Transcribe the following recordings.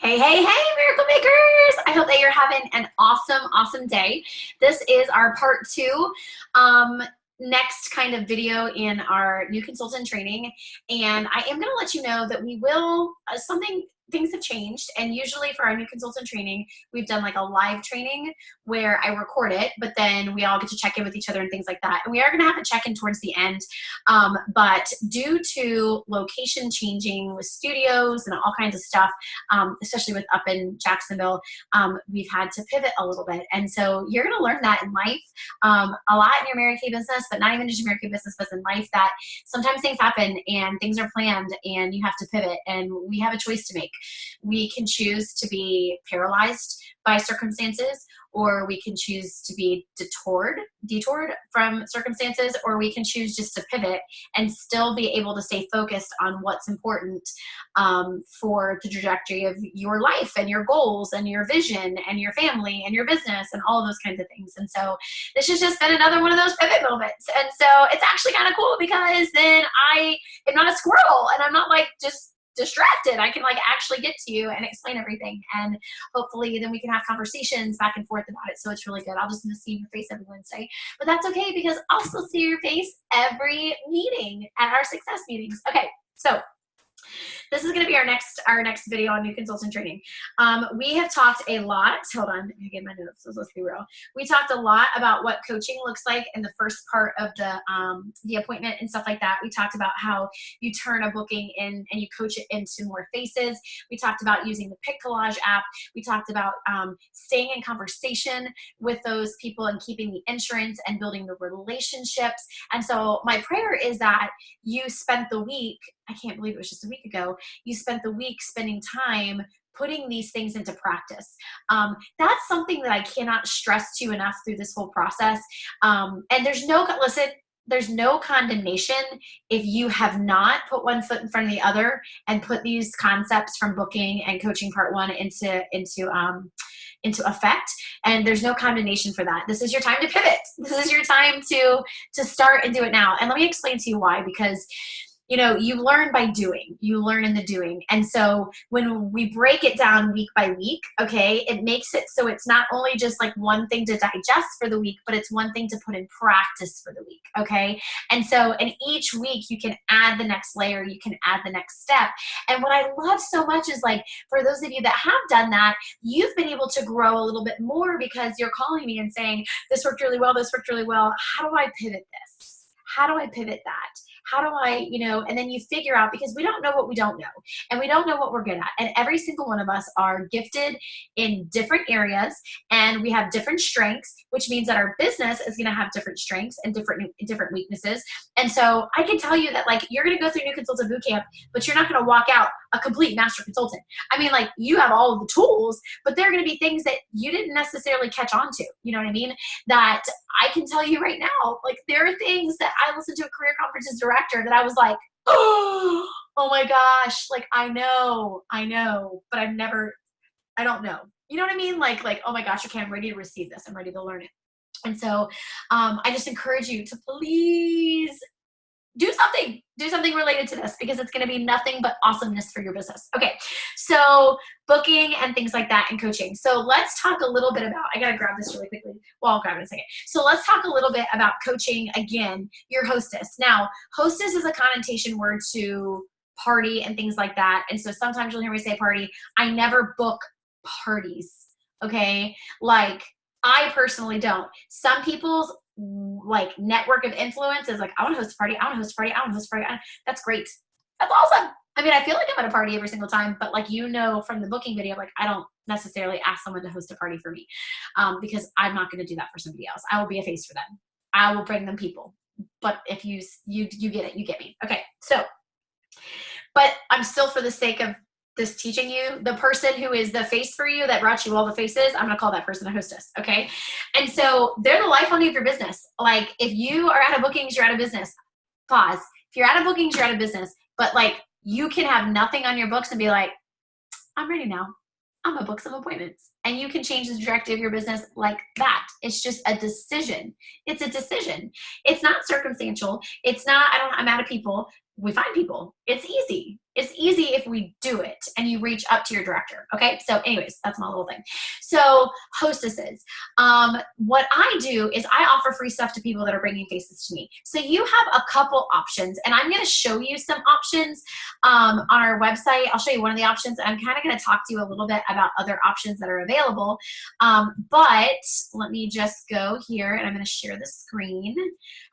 Hey, hey, hey, Miracle Makers! I hope that you're having an awesome day. This is our part two, next kind of video in our new consultant training. And I am going to let you know that we will, things have changed. And usually for our new consultant training, we've done like a live training where I record it, but then we all get to check in with each other and things like that. And we are going to have a check-in towards the end. But due to location changing with studios and all kinds of stuff, especially with up in Jacksonville, we've had to pivot a little bit. And so you're going to learn that in life, a lot in your Mary Kay business, but not even just your Mary Kay business, but in life, that sometimes things happen and things are planned and you have to pivot, and we have a choice to make. We can choose to be paralyzed by circumstances, or we can choose to be detoured from circumstances, or we can choose just to pivot and still be able to stay focused on what's important for the trajectory of your life and your goals and your vision and your family and your business and all of those kinds of things. And so this has just been another one of those pivot moments. And so it's actually kind of cool, because then I am not a squirrel and I'm not like just distracted. I can like actually get to you and explain everything, and hopefully then we can have conversations back and forth about it. So it's really good. I'll just miss seeing your face every Wednesday, but that's okay, because I'll still see your face every meeting at our success meetings. Okay, so this is going to be our next video on new consultant training. We have talked a lot. Hold on, let me get my notes. Let's be real. We talked a lot about what coaching looks like in the first part of the appointment and stuff like that. We talked about how you turn a booking in and you coach it into more faces. We talked about using the Pic Collage app. We talked about staying in conversation with those people and keeping the insurance and building the relationships. And so my prayer is that you spent the week, I can't believe it was just a week ago, you spent the week spending time putting these things into practice. That's something that I cannot stress to you enough through this whole process. And there's no condemnation if you have not put one foot in front of the other and put these concepts from booking and coaching part one into effect. And there's no condemnation for that. This is your time to pivot. This is your time to start and do it now. And let me explain to you why, because you learn by doing. You learn in the doing. And so when we break it down week by week, okay, it makes it so it's not only just like one thing to digest for the week, but it's one thing to put in practice for the week, okay? And so in each week, you can add the next layer, you can add the next step. And what I love so much is, like, for those of you that have done that, you've been able to grow a little bit more because you're calling me and saying, this worked really well, this worked really well. How do I pivot this? How do I pivot that? How do I, and then you figure out, because we don't know what we don't know, and we don't know what we're good at. And every single one of us are gifted in different areas, and we have different strengths, which means that our business is going to have different strengths and different weaknesses. And so I can tell you that, like, you're going to go through New Consultant Bootcamp, but you're not going to walk out a complete master consultant. I mean, like, you have all of the tools, but there are going to be things that you didn't necessarily catch on to, you know what I mean? That I can tell you right now, like, there are things that I listened to a career conferences director that I was like, oh my gosh, like, I know, but I don't know. You know what I mean? Like, oh my gosh, okay, I'm ready to receive this. I'm ready to learn it. And so I just encourage you to please do something related to this, because it's going to be nothing but awesomeness for your business. Okay, so booking and things like that and coaching. So let's talk a little bit about, I got to grab this really quickly. Well, I'll grab it in a second. So let's talk a little bit about coaching, again, your hostess. Now, hostess is a connotation word to party and things like that. And so sometimes you'll hear me say party. I never book parties, okay? Like, I personally don't. Some people's like network of influence is like, I want to host a party, I want to host a party, I want to host a party. That's great. That's awesome. I mean, I feel like I'm at a party every single time, but like, from the booking video, like, I don't necessarily ask someone to host a party for me, because I'm not going to do that for somebody else. I will be a face for them. I will bring them people. But if you get it, you get me. Okay. So, but I'm still, for the sake of this teaching you, the person who is the face for you that brought you all the faces, I'm going to call that person a hostess. Okay. And so they're the lifeline of your business. Like, if you are out of bookings, you're out of business. Pause. If you're out of bookings, you're out of business. But like, you can have nothing on your books and be like, I'm ready now. I'm going to book some appointments. And you can change the trajectory of your business like that. It's just a decision. It's a decision. It's not circumstantial. It's not, I'm out of people. We find people. It's easy. It's easy if we do it and you reach up to your director. Okay. So anyways, that's my little thing. So hostesses, what I do is I offer free stuff to people that are bringing faces to me. So you have a couple options, and I'm going to show you some options on our website. I'll show you one of the options. I'm kind of going to talk to you a little bit about other options that are available. But let me just go here, and I'm going to share the screen.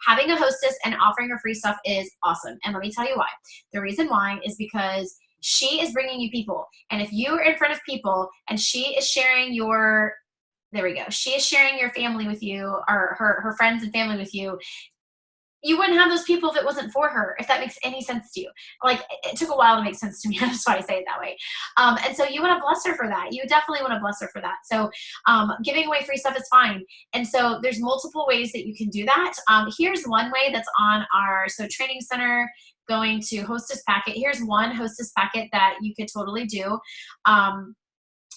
Having a hostess and offering her free stuff is awesome. And let me tell you why. The reason why is because she is bringing you people. And if you are in front of people and she is sharing your, there we go, she is sharing your family with you, or her friends and family with you, you wouldn't have those people if it wasn't for her, if that makes any sense to you. Like, it took a while to make sense to me. That's why I say it that way. And so you want to bless her for that. You definitely want to bless her for that. So giving away free stuff is fine. And so there's multiple ways that you can do that. Here's one way that's on our, so training center, going to hostess packet. Here's one hostess packet that you could totally do,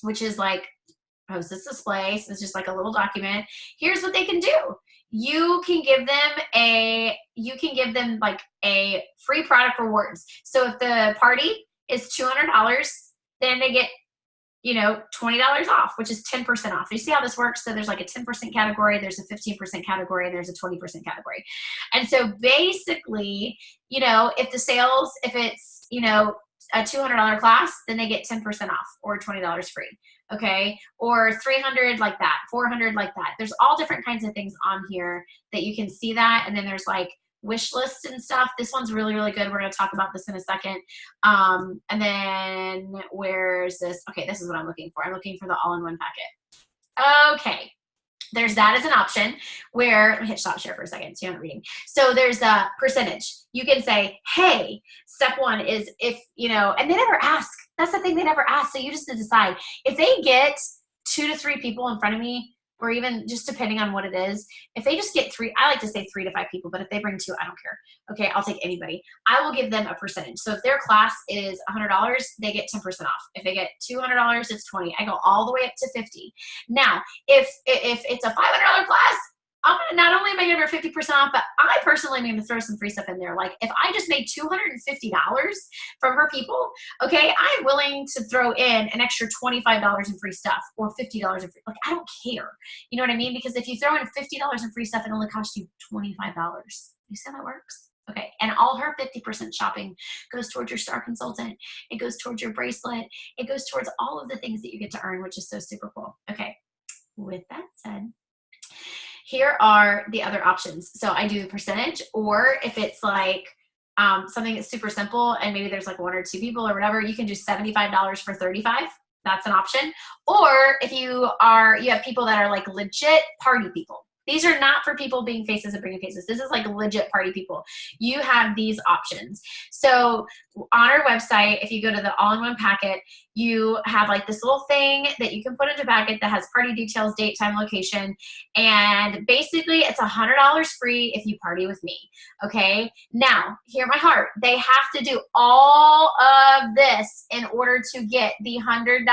which is like hostess display. So it's just like a little document. Here's what they can do. You can give them like a free product rewards. So if the party is $200, then they get, you know, $20 off, which is 10% off. You see how this works? So there's like a 10% category, there's a 15% category, and there's a 20% category. And so basically, you know, if the sales, if it's, you know, a $200 class, then they get 10% off or $20 free. Okay. Or 300 like that, 400 like that. There's all different kinds of things on here that you can see that. And then there's like wish lists and stuff. This one's really, really good. We're going to talk about this in a second. And then where's this? Okay. This is what I'm looking for. I'm looking for the all-in-one packet. Okay. There's that as an option where, let me hit stop share for a second so you're not reading. So there's the percentage. You can say, hey, step one is if, you know, and they never ask. That's the thing, they never ask. So you just decide. If they get 2 to 3 people in front of me, or even just depending on what it is, if they just get 3, I like to say 3 to 5 people, but if they bring 2, I don't care. Okay, I'll take anybody. I will give them a percentage. So if their class is $100, they get 10% off. If they get $200, it's 20. I go all the way up to 50. Now, if it's a $500 class, I'm gonna, not only am I gonna give her 50% off, but I personally am gonna throw some free stuff in there. Like if I just made $250 from her people, okay, I'm willing to throw in an extra $25 in free stuff or $50 in free, like I don't care. You know what I mean? Because if you throw in $50 in free stuff, it only costs you $25. You see how that works? Okay, and all her 50% shopping goes towards your star consultant. It goes towards your bracelet. It goes towards all of the things that you get to earn, which is so super cool. Okay, with that said, here are the other options. So I do the percentage, or if it's like something that's super simple and maybe there's like 1 or 2 people or whatever, you can do $75 for 35. That's an option. Or if you have people that are like legit party people. These are not for people being faces and bringing faces. This is like legit party people. You have these options. So on our website, if you go to the all-in-one packet, you have like this little thing that you can put into a packet that has party details, date, time, location. And basically it's $100 free if you party with me. Okay. Now, hear my heart. They have to do all of this in order to get the $100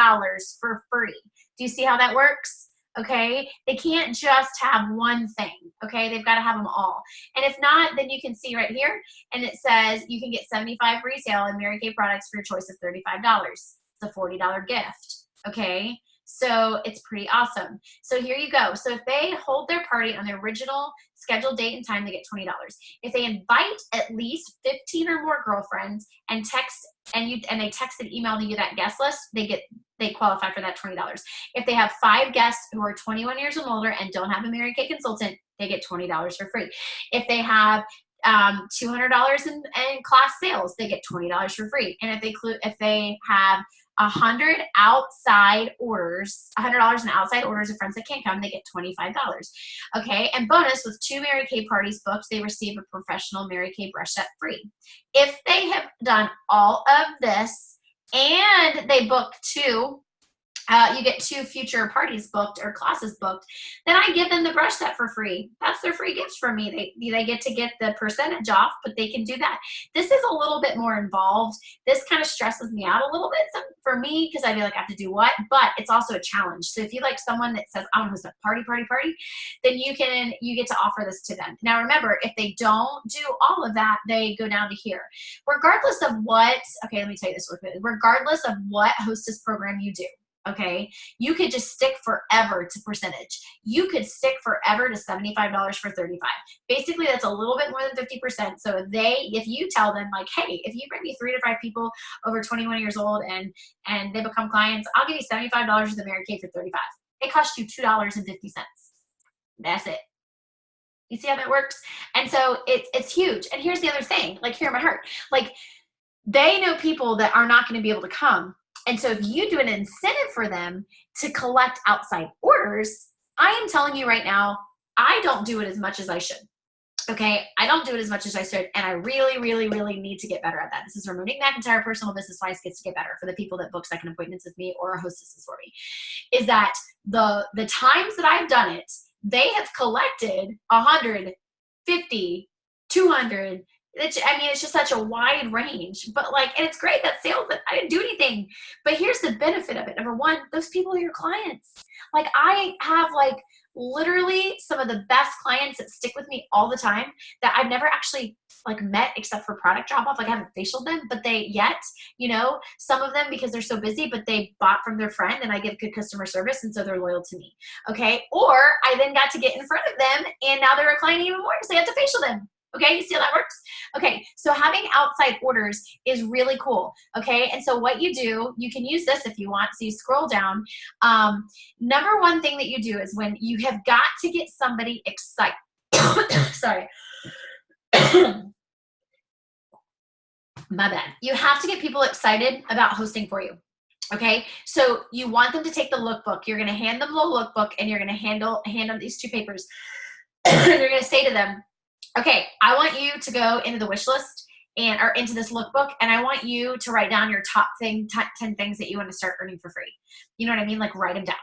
for free. Do you see how that works? Okay, they can't just have one thing. Okay, they've got to have them all. And if not, then you can see right here, and it says you can get 75 resale and Mary Kay products for your choice of $35. It's a $40 gift. Okay, so it's pretty awesome. So here you go. So if they hold their party on the original scheduled date and time, they get $20. If they invite at least 15 or more girlfriends and text and they text and email you that guest list, they qualify for that $20. If they have 5 guests who are 21 years and older and don't have a Mary Kay consultant, they get $20 for free. If they have $200 in class sales, they get $20 for free. And if they have $100 outside orders, $100 in outside orders of friends that can't come, they get $25. Okay, and bonus, with 2 Mary Kay parties booked, they receive a professional Mary Kay brush set free. If they have done all of this and they book 2 you get 2 future parties booked or classes booked, then I give them the brush set for free. That's their free gift from me. They get to get the percentage off, but they can do that. This is a little bit more involved. This kind of stresses me out a little bit for me because I feel like I have to do what, but it's also a challenge. So if you like someone that says, I want to host a party, then you get to offer this to them. Now remember, if they don't do all of that, they go down to here. Regardless of what, okay, let me tell you this real quick. Regardless of what hostess program you do, okay, you could just stick forever to percentage. You could stick forever to $75 for 35. Basically, that's a little bit more than 50%. So if you tell them like, hey, if you bring me 3 to 5 people over 21 years old and they become clients, I'll give you $75 with the Mary Kay for 35. It costs you $2.50. That's it. You see how that works? And so it's huge. And here's the other thing, like hear my heart. Like they know people that are not going to be able to come. And so if you do an incentive for them to collect outside orders, I am telling you right now, I don't do it as much as I should. Okay, I don't do it as much as I should, and I really, really, really need to get better at that. This is where Monique McIntyre Personal Business Wise gets to get better for the people that book second appointments with me or hostesses for me, is that the times that I've done it, they have collected 100, 50, 200. It's just such a wide range, but and it's great that sales, that I didn't do anything, but here's the benefit of it. Number one, those people are your clients. Like I have literally some of the best clients that stick with me all the time that I've never actually met except for product drop off. I haven't facialed them, but some of them because they're so busy, but they bought from their friend and I give good customer service. And so they're loyal to me. Okay. Or I then got to get in front of them and now they're a client even more because they have to facial them. Okay, you see how that works? Okay, so having outside orders is really cool, okay? And so what you do, you can use this if you want, so you scroll down. Number one thing that you do is when you have got to get somebody excited. Sorry. My bad. You have to get people excited about hosting for you. Okay, so you want them to take the lookbook. You're going to hand them the lookbook and you're going to hand them these 2 papers. And you're going to say to them, okay, I want you to go into the wish list or into this lookbook, and I want you to write down your top 10 things that you want to start earning for free. You know what I mean? Write them down,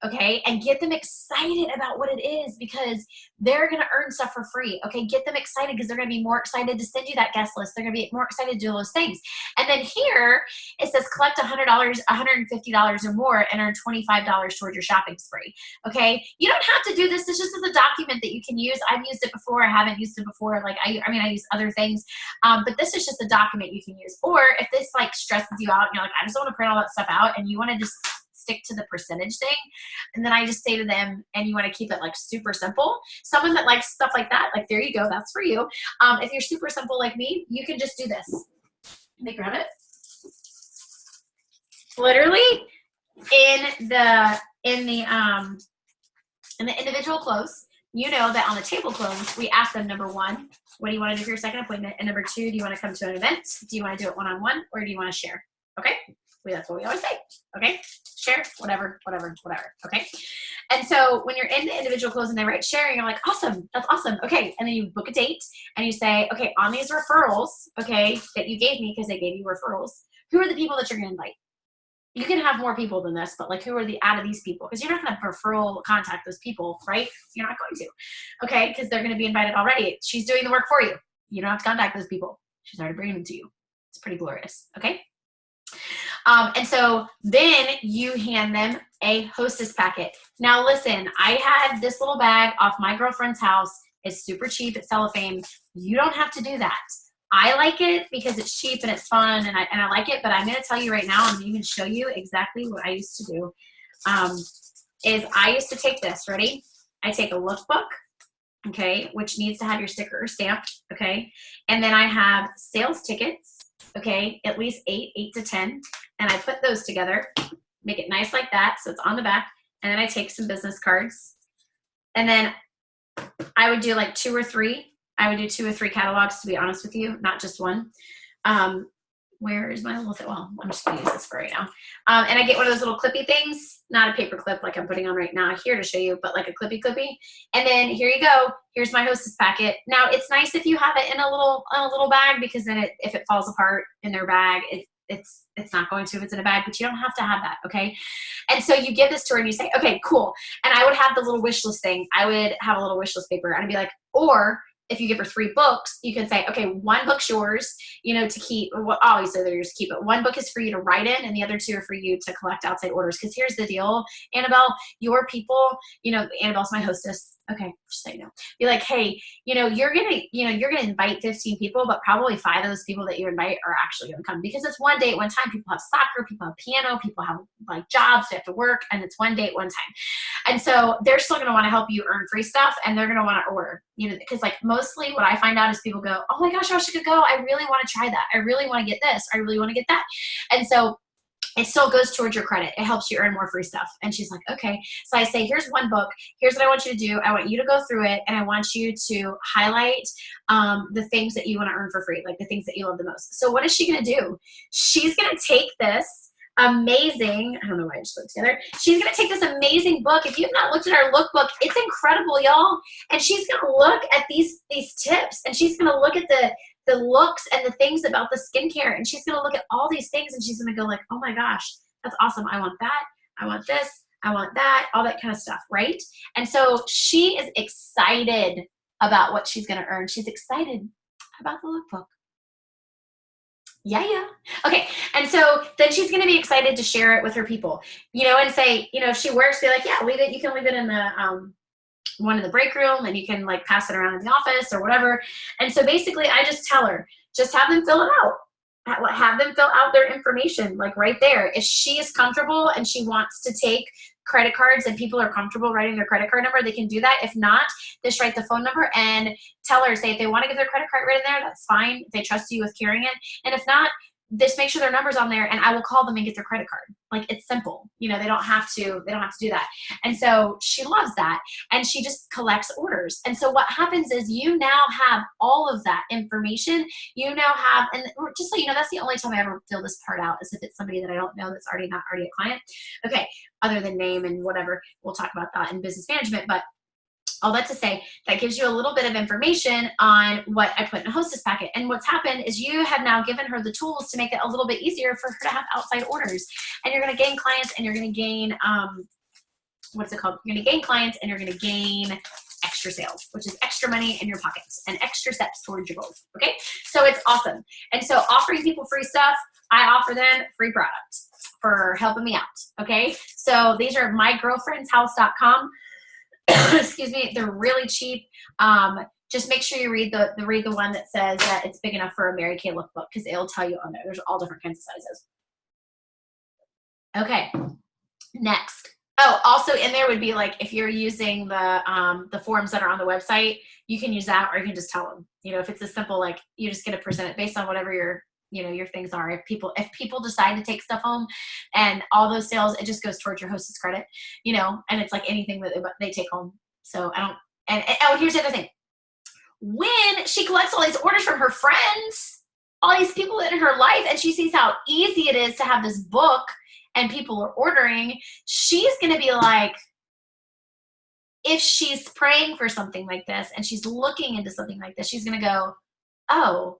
okay? And get them excited about what it is because they're going to earn stuff for free, okay? Get them excited because they're going to be more excited to send you that guest list. They're going to be more excited to do those things. And then here, it says collect $100, $150 or more and earn $25 toward your shopping spree, okay? You don't have to do this. It's just as a document that you can use. I've used it before. I haven't used it before. I use other things, but this is just a document you can use. Or if this stresses you out and you're I just don't want to print all that stuff out and you want to just stick to the percentage thing, and then I just say to them, and you want to keep it super simple. Someone that likes stuff like that, there you go, that's for you. If you're super simple like me, you can just do this. Let me grab it. Literally in the individual close, you know that on the table close, we ask them, number one, what do you want to do for your second appointment? And number 2, do you want to come to an event? Do you want to do it one-on-one or do you want to share? Okay. That's what we always say. Okay. Share, whatever. Okay. And so when you're in the individual close and they write sharing, you're like, awesome. That's awesome. Okay. And then you book a date and you say, okay, on these referrals, okay, that you gave me because they gave you referrals, who are the people that you're going to invite? You can have more people than this, but who are out of these people? Because you're not going to referral contact those people, right? You're not going to, okay? Because they're going to be invited already. She's doing the work for you. You don't have to contact those people. She's already bringing them to you. It's pretty glorious, okay? And so then you hand them a hostess packet. Now listen, I had this little bag off my girlfriend's house. It's super cheap. It's cellophane. You don't have to do that. I like it because it's cheap and it's fun and I like it, but I'm going to tell you right now, I'm going to even show you exactly what I used to do, is I used to take this, ready? I take a lookbook, okay, which needs to have your sticker or stamp, okay, and then I have sales tickets, okay, at least 8 to 10, and I put those together, make it nice like that, so it's on the back, and then I take some business cards, and then I would do 2 or 3. I would do 2 or 3 catalogs, to be honest with you, not just one. Where is my little thing? Well, I'm just going to use this for right now. And I get one of those little clippy things, not a paper clip like I'm putting on right now here to show you, but a clippy. And then here you go. Here's my hostess packet. Now, it's nice if you have it in a little bag because then if it falls apart in their bag, it's not going to if it's in a bag, but you don't have to have that, okay? And so you give this to her and you say, okay, cool. And I would have the little wish list thing. I would have a little wish list paper and I'd be like, or if you give her 3 books, you can say, okay, 1 book's yours, you know, to keep. Well, obviously they're yours to keep, but 1 book is for you to write in, and the other 2 are for you to collect outside orders. Because here's the deal, Annabelle, your people, you know, Annabelle's my hostess. Okay, just so you know, be like, hey, you know, you're gonna invite 15 people, but probably 5 of those people that you invite are actually gonna come, because it's one day at one time. People have soccer, people have piano, people have like jobs, they have to work, and it's one day at one time. And so they're still gonna want to help you earn free stuff, and they're gonna want to order, you know, because like mostly what I find out is people go, oh my gosh, I wish I could go. I really want to try that. I really want to get this. I really want to get that. And so it still goes towards your credit. It helps you earn more free stuff. And she's like, okay. So I say, here's 1 book. Here's what I want you to do. I want you to go through it, and I want you to highlight the things that you want to earn for free, like the things that you love the most. So what is she going to do? She's going to take this amazing, I don't know why I just put it together. She's going to take this amazing book. If you've not looked at our lookbook, it's incredible, y'all. And she's going to look at these tips, and she's going to look at the looks and the things about the skincare, and she's going to look at all these things, and she's going to go like, oh my gosh, that's awesome. I want that. I want this. I want that, all that kind of stuff, right? And so she is excited about what she's going to earn. She's excited about the lookbook. Yeah. Okay. And so then she's going to be excited to share it with her people, you know, and say, you know, if she works, be like, yeah, leave it. You can leave it in the, one in the break room, and you can like pass it around in the office or whatever. And so basically I just tell her, just have them fill it out. Have them fill out their information like right there. If she is comfortable and she wants to take credit cards and people are comfortable writing their credit card number, they can do that. If not, just write the phone number and tell her, say if they want to give their credit card right in there, that's fine. If they trust you with carrying it. And if not, just make sure their number's on there, and I will call them and get their credit card. Like, it's simple. You know, they don't have to do that. And so she loves that, and she just collects orders. And so what happens is you now have all of that information. You now have, and just so you know, that's the only time I ever fill this part out, is if it's somebody that I don't know that's not already a client. Okay, other than name and whatever. We'll talk about that in business management, but all that to say, that gives you a little bit of information on what I put in a hostess packet. And what's happened is you have now given her the tools to make it a little bit easier for her to have outside orders. And you're going to gain clients, and you're going to gain, what's it called? You're going to gain clients, and you're going to gain extra sales, which is extra money in your pockets and extra steps towards your goals. Okay. So it's awesome. And so offering people free stuff, I offer them free products for helping me out. Okay. So these are mygirlfriendshouse.com. Excuse me, they're really cheap. Just make sure you read the one that says that it's big enough for a Mary Kay lookbook, because it'll tell you on there. There's all different kinds of sizes. Okay, next. Oh, also in there would be like, if you're using the forms that are on the website, you can use that, or you can just tell them. You know, if it's as simple like you just get a percent based on whatever your things are. If people decide to take stuff home, and all those sales, it just goes towards your hostess credit, you know, and it's like anything that they take home. So I don't, and oh, here's the other thing. When she collects all these orders from her friends, all these people in her life, and she sees how easy it is to have this book and people are ordering, she's going to be like, if she's praying for something like this and she's looking into something like this, she's going to go, oh,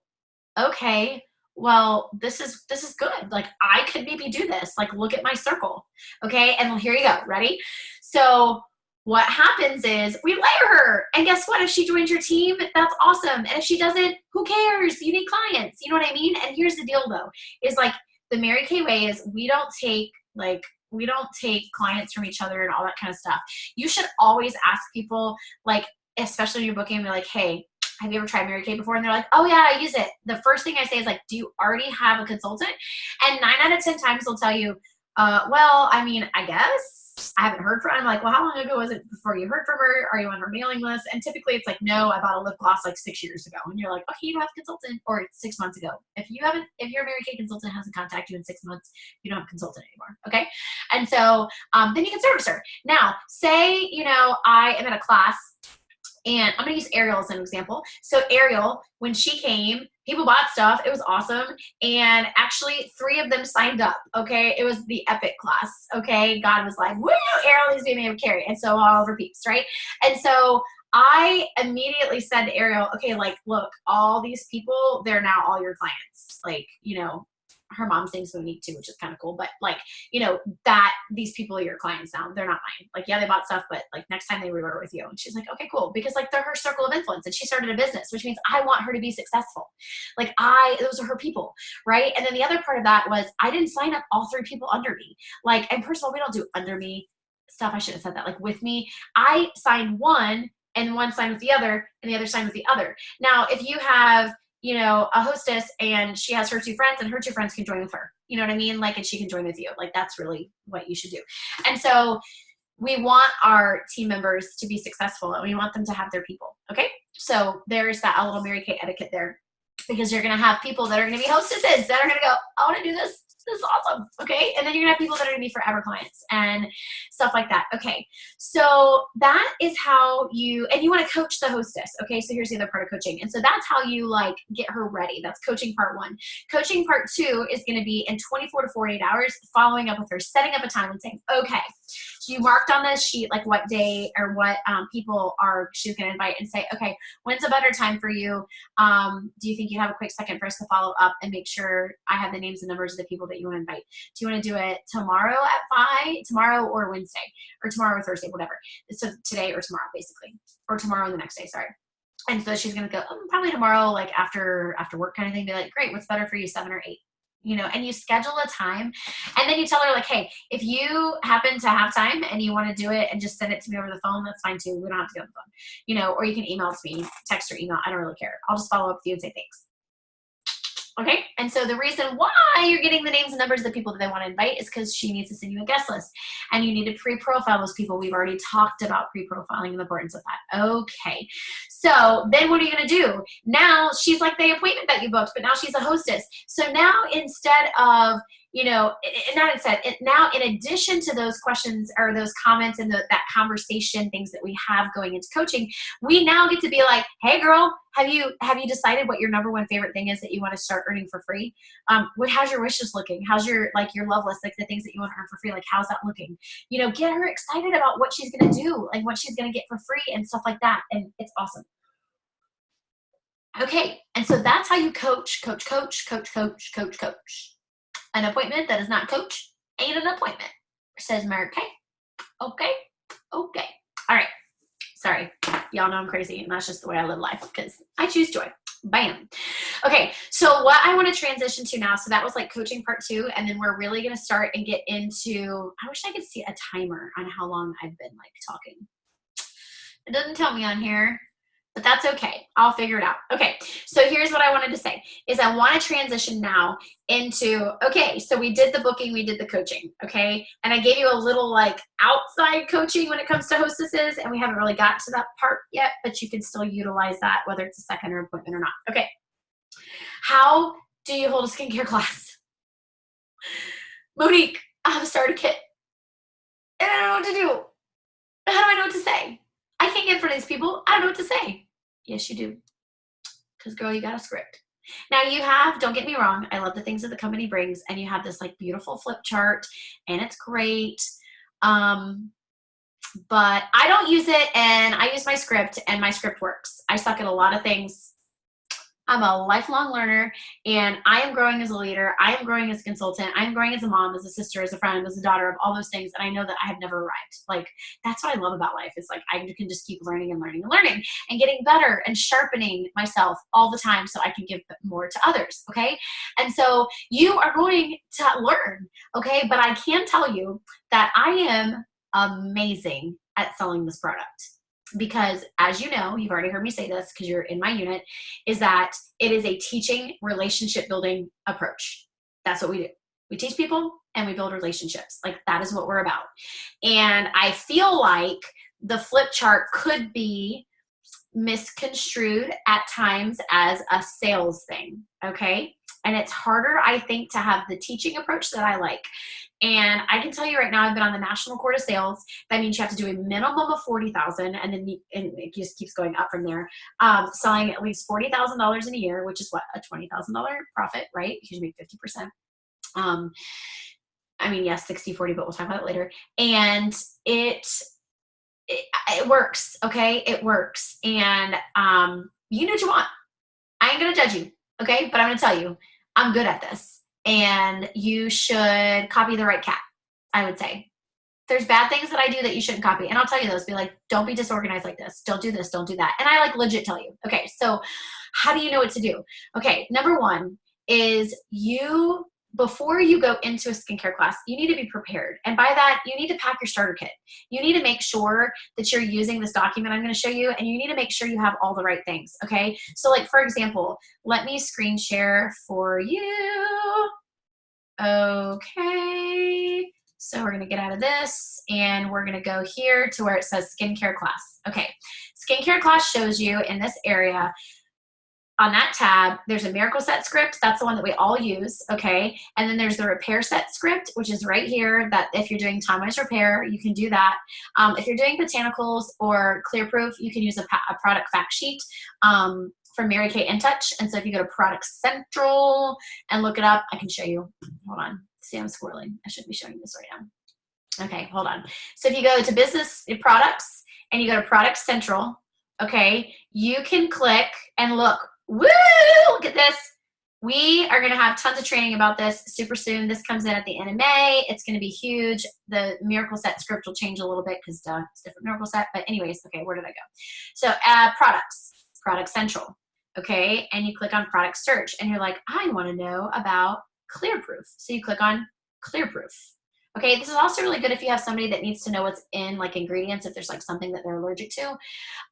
okay. Well, this is good. Like, I could maybe do this. Like, look at my circle. Okay. And here you go. Ready? So what happens is we layer her. And guess what? If she joins your team, that's awesome. And if she doesn't, who cares? You need clients. You know what I mean? And here's the deal though, is like the Mary Kay way is we don't take clients from each other and all that kind of stuff. You should always ask people, like, especially when you're booking, they're like, hey, have you ever tried Mary Kay before? And they're like, oh yeah, I use it. The first thing I say is like, do you already have a consultant? And 9 out of 10 times they'll tell you, well, I mean, I guess I haven't heard from her. I'm like, well, how long ago was it before you heard from her? Are you on her mailing list? And typically it's like, no, I bought a lip gloss like 6 years ago. And you're like, okay, you don't have a consultant, or 6 months ago. If your Mary Kay consultant hasn't contacted you in 6 months, you don't have a consultant anymore. Okay. And so then you can service her. Now, say, I am in a class, and I'm going to use Ariel as an example. So Ariel, when she came, people bought stuff. It was awesome. And actually 3 of them signed up. Okay. It was the epic class. Okay. God was like, woo, Ariel needs to be able to carry. And so all over peeps. Right. And so I immediately said to Ariel, okay, like, look, all these people, they're now all your clients. Like, her mom's name's Monique too, which is kind of cool. But like, you know, that these people are your clients now. They're not mine. Like, yeah, they bought stuff, but like next time they reorder with you. And she's like, okay, cool. Because like they're her circle of influence, and she started a business, which means I want her to be successful. Like those are her people, right? And then the other part of that was I didn't sign up all 3 people under me. Like, and first of all, we don't do under me stuff. I should have said that. Like with me, I signed one, and one signed with the other, and the other signed with the other. Now, if you have, you know, a hostess and she has her 2 friends, and her 2 friends can join with her, you know what I mean? Like, and she can join with you. Like, that's really what you should do. And so we want our team members to be successful, and we want them to have their people. Okay. So there's that, a little Mary Kay etiquette there, because you're going to have people that are going to be hostesses that are going to go, I want to do this. This is awesome. Okay. And then you're gonna have people that are gonna be forever clients and stuff like that. Okay. So that is how you want to coach the hostess. Okay. So here's the other part of coaching. And so that's how you like get her ready. That's coaching part 1. Coaching part 2 is going to be in 24 to 48 hours, following up with her, setting up a time and saying, okay, so you marked on this sheet, like what day or what people she's going to invite, and say, okay, when's a better time for you? Do you think you have a quick second for us to follow up and make sure I have the names and numbers of the people that you want to invite? Do you want to do it tomorrow at 5, tomorrow or Wednesday, or tomorrow or Thursday, whatever. So today or tomorrow, basically, or tomorrow and the next day, sorry. And so she's going to go, probably tomorrow, like after work kind of thing. Be like, great, what's better for you, 7 or 8? You know, and you schedule a time, and then you tell her like, hey, if you happen to have time and you want to do it and just send it to me over the phone, that's fine too. We don't have to go on the phone, you know, or you can email it to me, text or email. I don't really care. I'll just follow up with you and say thanks. Okay. And so the reason why you're getting the names and numbers of the people that they want to invite is because she needs to send you a guest list, and you need to pre-profile those people. We've already talked about pre-profiling and the importance of that. Okay. So then what are you going to do? Now she's like the appointment that you booked, but now she's a hostess. So now instead of, you know, now in addition to those questions or those comments and that conversation things that we have going into coaching, we now get to be like, hey girl, have you decided what your number 1 favorite thing is that you want to start earning for free? How's your wish list looking? How's your love list, like the things that you want to earn for free? Like, how's that looking? You know, get her excited about what she's going to do, like what she's going to get for free and stuff like that. And it's awesome. Okay. And so that's how you coach. An appointment that is not coach ain't an appointment, says Mary Kay. Okay. All right. Sorry. Y'all know I'm crazy, and that's just the way I live life because I choose joy. Bam. Okay. So what I want to transition to now, so that was like coaching part 2. And then we're really going to start and get into, I wish I could see a timer on how long I've been like talking. It doesn't tell me on here, but that's okay. I'll figure it out. Okay. So here's what I wanted to say is I want to transition now into, okay, so we did the booking, we did the coaching. Okay. And I gave you a little like outside coaching when it comes to hostesses, and we haven't really got to that part yet, but you can still utilize that whether it's a second or appointment or not. Okay. How do you hold a skincare class? Monique, I have started a kit and I don't know what to do. How do I know what to say? I can't get in front of these people. I don't know what to say. Yes, you do. Because, girl, you got a script. Now you have, don't get me wrong, I love the things that the company brings, and you have this like beautiful flip chart, and it's great. But I don't use it, and I use my script, and my script works. I suck at a lot of things. I'm a lifelong learner, and I am growing as a leader. I am growing as a consultant. I am growing as a mom, as a sister, as a friend, as a daughter, of all those things. And I know that I have never arrived. Like, that's what I love about life. It's like I can just keep learning and learning and learning and getting better and sharpening myself all the time so I can give more to others. Okay. And so you are going to learn. Okay. But I can tell you that I am amazing at selling this product. Because as you know, you've already heard me say this because you're in my unit, is that it is a teaching relationship building approach. That's what we do. We teach people and we build relationships. Like that is what we're about. And I feel like the flip chart could be misconstrued at times as a sales thing. Okay. And it's harder, I think, to have the teaching approach that I like. And I can tell you right now, I've been on the National Court of Sales. That means you have to do a minimum of $40,000, and then it just keeps going up from there. Selling at least $40,000 in a year, which is what, a $20,000 profit, right? Because you make 50%. I mean, yes, 60-40, but we'll talk about it later. And it works, okay? It works. And you know what you want. I ain't gonna judge you, okay? But I'm gonna tell you, I'm good at this. and you should copy the right cat, I would say. There's bad things that I do that you shouldn't copy. And I'll tell you those. Be like, don't be disorganized like this. Don't do this. Don't do that. And I like legit tell you. Okay, so how do you know what to do? Okay, number one is you, before you go into a skincare class, you need to be prepared. And by that, you need to pack your starter kit. You need to make sure that you're using this document I'm going to show you, and you need to make sure you have all the right things, okay? So like, for example, let me screen share for you. Okay. So we're going to get out of this and we're going to go here to where it says skincare class. Okay. Skincare class shows you in this area on that tab, there's a miracle set script. That's the one that we all use. Okay. And then there's the repair set script, which is right here, that if you're doing time-wise repair, you can do that. If you're doing botanicals or clear proof, you can use a product fact sheet. From Mary Kay In Touch. And so if you go to Product Central and look it up, I can show you. Hold on. See, I'm squirreling. I should be showing this right now. Okay, hold on. So if you go to Business Products and you go to Product Central, okay, you can click and look. Woo! Look at this. We are going to have tons of training about this super soon. This comes in at the end of May. It's going to be huge. The Miracle Set script will change a little bit because it's a different Miracle Set. But anyways, okay, where did I go? So products, Product Central. Okay, and you click on product search and you're like, I want to know about clear proof. So you click on clear proof. Okay, this is also really good if you have somebody that needs to know what's in like ingredients, if there's like something that they're allergic to.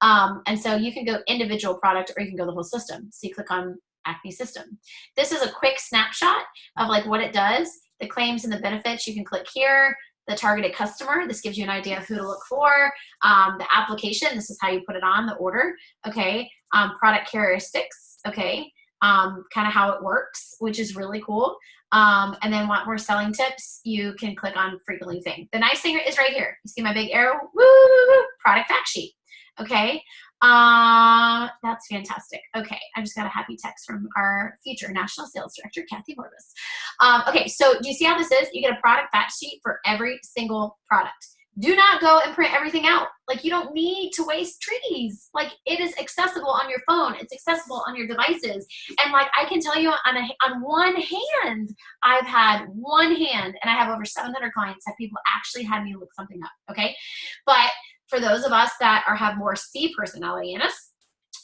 And so you can go individual product or you can go the whole system. So you click on acne system. This is a quick snapshot of like what it does, the claims and the benefits. You can click here. The targeted customer, this gives you an idea of who to look for. The application, this is how you put it on, the order, okay. Product characteristics, okay. Kind of how it works, which is really cool. And then want more selling tips, you can click on frequently thing. The nice thing is right here. You see my big arrow? Woo! Product fact sheet, okay. That's fantastic. Okay, I just got a happy text from our future National Sales Director, Kathy Horvis. Okay, so do you see how this is? You get a product fact sheet for every single product. Do not go and print everything out. Like, you don't need to waste trees. Like, it is accessible on your phone. It's accessible on your devices. And like, I can tell you on one hand, I've had one hand, and I have over 700 clients, have people actually had me look something up, okay? But for those of us that have more C personality in us,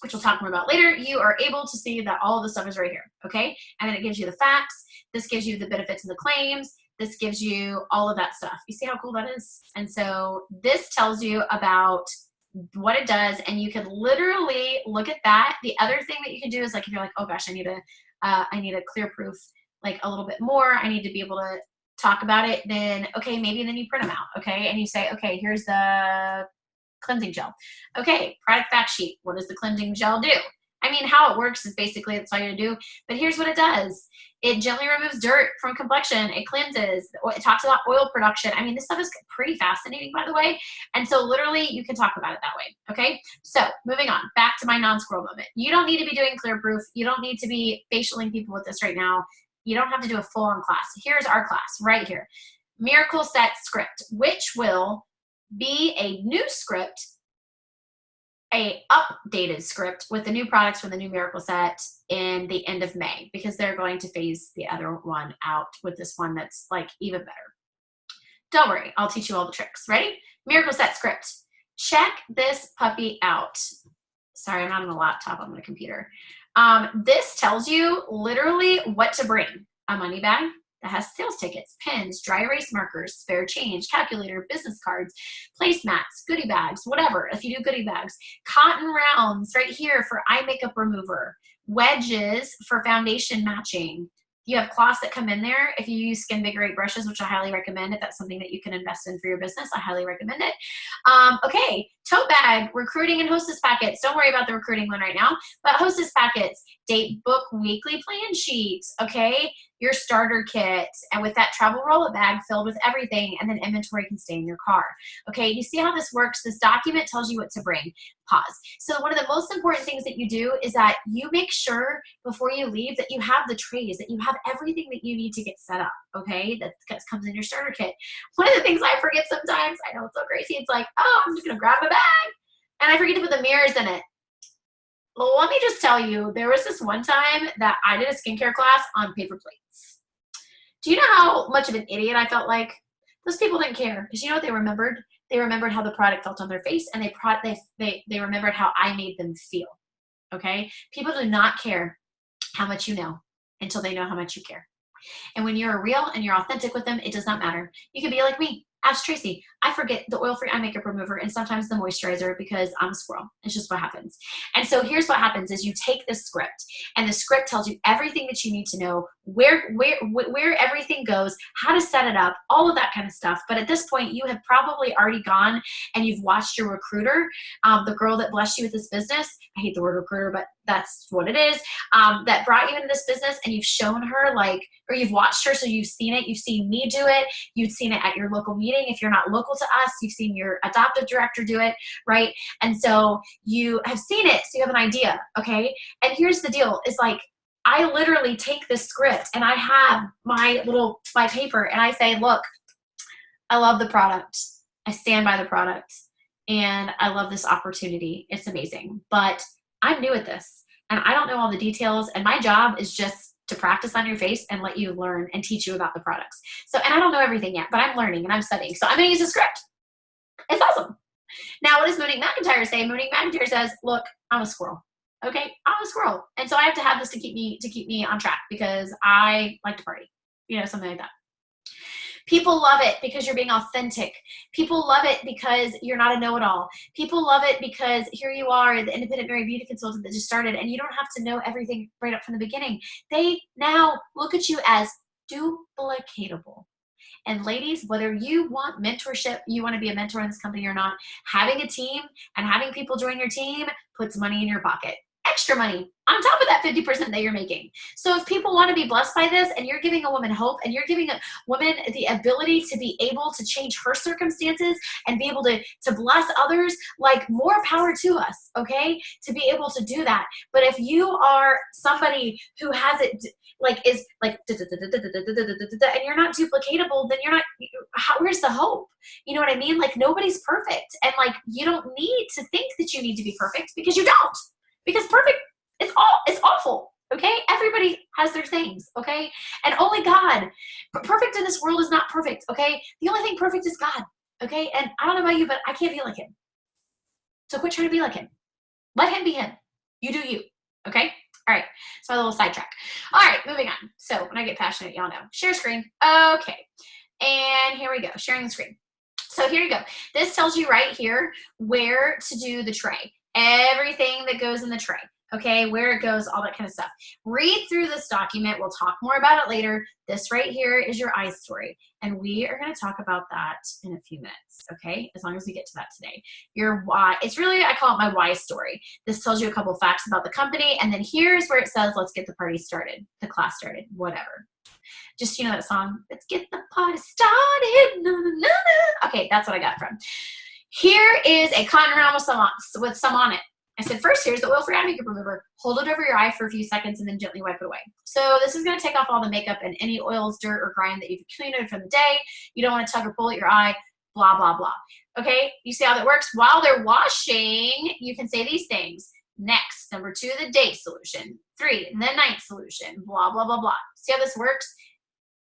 which we'll talk more about later, you are able to see that all of the stuff is right here, okay? And then it gives you the facts. This gives you the benefits and the claims. This gives you all of that stuff. You see how cool that is? And so this tells you about what it does, and you can literally look at that. The other thing that you can do is like, if you're like, oh gosh, I need a clear proof, like a little bit more. I need to be able to talk about it. Then, okay, maybe then you print them out, okay? And you say, okay, here's the cleansing gel. Okay, product fact sheet. What does the cleansing gel do? I mean, how it works is basically that's all you do, but here's what it does. It gently removes dirt from complexion. It cleanses. It talks about oil production. I mean, this stuff is pretty fascinating, by the way. And so literally you can talk about it that way, okay? So moving on, back to my non-squirrel moment. You don't need to be doing clear proof. You don't need to be facialing people with this right now. You don't have to do a full-on class. Here's our class right here. Miracle Set script, which will be a new script, a updated script with the new products from the new Miracle Set in the end of May, because they're going to phase the other one out with this one that's like even better. Don't worry, I'll teach you all the tricks. Ready? Miracle Set script. Check this puppy out. Sorry, I'm not on a laptop, I'm on a computer. This tells you literally what to bring. A money bag that has sales tickets, pens, dry erase markers, spare change, calculator, business cards, placemats, goodie bags, whatever, if you do goodie bags, cotton rounds right here for eye makeup remover, wedges for foundation matching. You have cloths that come in there. If you use Skin Vigorate brushes, which I highly recommend, if that's something that you can invest in for your business, I highly recommend it. Okay, tote bag, recruiting and hostess packets. Don't worry about the recruiting one right now, but hostess packets, date book, weekly plan sheets, okay? Your starter kit, and with that travel roll-up bag filled with everything, and then inventory can stay in your car. Okay, you see how this works? This document tells you what to bring. Pause. So one of the most important things that you do is that you make sure before you leave that you have the trays, that you have everything that you need to get set up, okay? That comes in your starter kit. One of the things I forget sometimes, I know it's so crazy, it's like, oh, I'm just gonna grab my bag, and I forget to put the mirrors in it. Well, let me just tell you, there was this one time that I did a skincare class on paper plates. Do you know how much of an idiot I felt like? Those people didn't care because you know what they remembered? They remembered how the product felt on their face, and they remembered how I made them feel. Okay? People do not care how much you know until they know how much you care. And when you're real and you're authentic with them, it does not matter. You can be like me. Ask Tracy. I forget the oil-free eye makeup remover and sometimes the moisturizer because I'm a squirrel. It's just what happens. And so here's what happens is you take this script, and the script tells you everything that you need to know, where everything goes, how to set it up, all of that kind of stuff. But at this point, you have probably already gone and you've watched your recruiter, the girl that blessed you with this business. I hate the word recruiter, but that's what it is, that brought you into this business, and you've shown her or you've watched her, so you've seen it. You've seen me do it. You've seen it at your local meeting. If you're not local to us, you've seen your adoptive director do it, right? And so you have seen it, so you have an idea, okay? And here's the deal, is I literally take this script and I have my paper and I say, look, I love the product. I stand by the product and I love this opportunity. It's amazing, but I'm new at this and I don't know all the details, and my job is just to practice on your face and let you learn and teach you about the products. So, and I don't know everything yet, but I'm learning and I'm studying. So I'm going to use a script. It's awesome. Now, what does Monique McIntyre say? Monique McIntyre says, look, I'm a squirrel. Okay, I'm a squirrel. And so I have to have this to keep me on track because I like to party, something like that. People love it because you're being authentic. People love it because you're not a know-it-all. People love it because here you are, the independent married beauty consultant that just started, and you don't have to know everything right up from the beginning. They now look at you as duplicatable. And ladies, whether you want mentorship, you want to be a mentor in this company or not, having a team and having people join your team puts money in your pocket. Extra money on top of that 50% that you're making. So if people want to be blessed by this, and you're giving a woman hope, and you're giving a woman the ability to be able to change her circumstances and be able to bless others, more power to us, okay? To be able to do that. But if you are somebody who has it and you're not duplicatable, then you're not, where's the hope? You know what I mean? Nobody's perfect. And you don't need to think that you need to be perfect, because you don't. Because perfect, it's awful, okay? Everybody has their things, okay? And only God, perfect in this world is not perfect, okay? The only thing perfect is God, okay? And I don't know about you, but I can't be like him. So quit trying to be like him. Let him be him. You do you, okay? All right, so a little sidetrack. All right, moving on. So when I get passionate, y'all know. Share screen. Okay, and here we go, sharing the screen. So here you go. This tells you right here where to do the tray. Everything that goes in the tray, okay, where it goes, all that kind of stuff. Read through this document. We'll talk more about it later. This right here is your I story, and we are going to talk about that in a few minutes, okay, as long as we get to that today. Your why, it's really, I call it my why story. This tells you a couple facts about the company, and then here's where it says, let's get the party started, the class started, whatever. Just, that song, let's get the party started, na, na, na, na. Okay, that's what I got from. Here is a cotton round with some on it. I said, first, here's the oil-free eye makeup remover. Hold it over your eye for a few seconds and then gently wipe it away. So this is going to take off all the makeup and any oils, dirt, or grime that you've accumulated from the day. You don't want to tug or pull at your eye, blah, blah, blah. Okay, you see how that works? While they're washing, you can say these things. Next, number 2, the day solution. 3, the night solution, blah, blah, blah, blah. See how this works?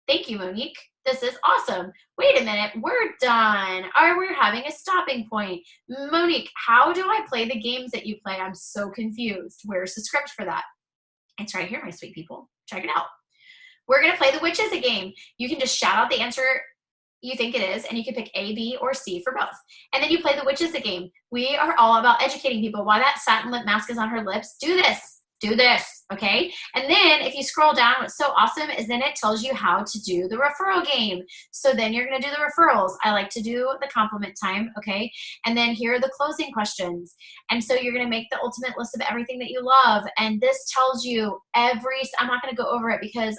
Thank you, Monique. This is awesome. Wait a minute, we're done. We're having a stopping point. Monique, how do I play the games that you play? I'm so confused. Where's the script for that? It's right here, my sweet people. Check it out. We're going to play the Which Is a game. You can just shout out the answer you think it is, and you can pick A, B, or C for both. And then you play the Which Is a game. We are all about educating people. While that satin lip mask is on her lips, do this. Do this, okay? And then if you scroll down, what's so awesome is then it tells you how to do the referral game. So then you're gonna do the referrals. I like to do the compliment time, okay? And then here are the closing questions. And so you're gonna make the ultimate list of everything that you love. And this tells you I'm not gonna go over it because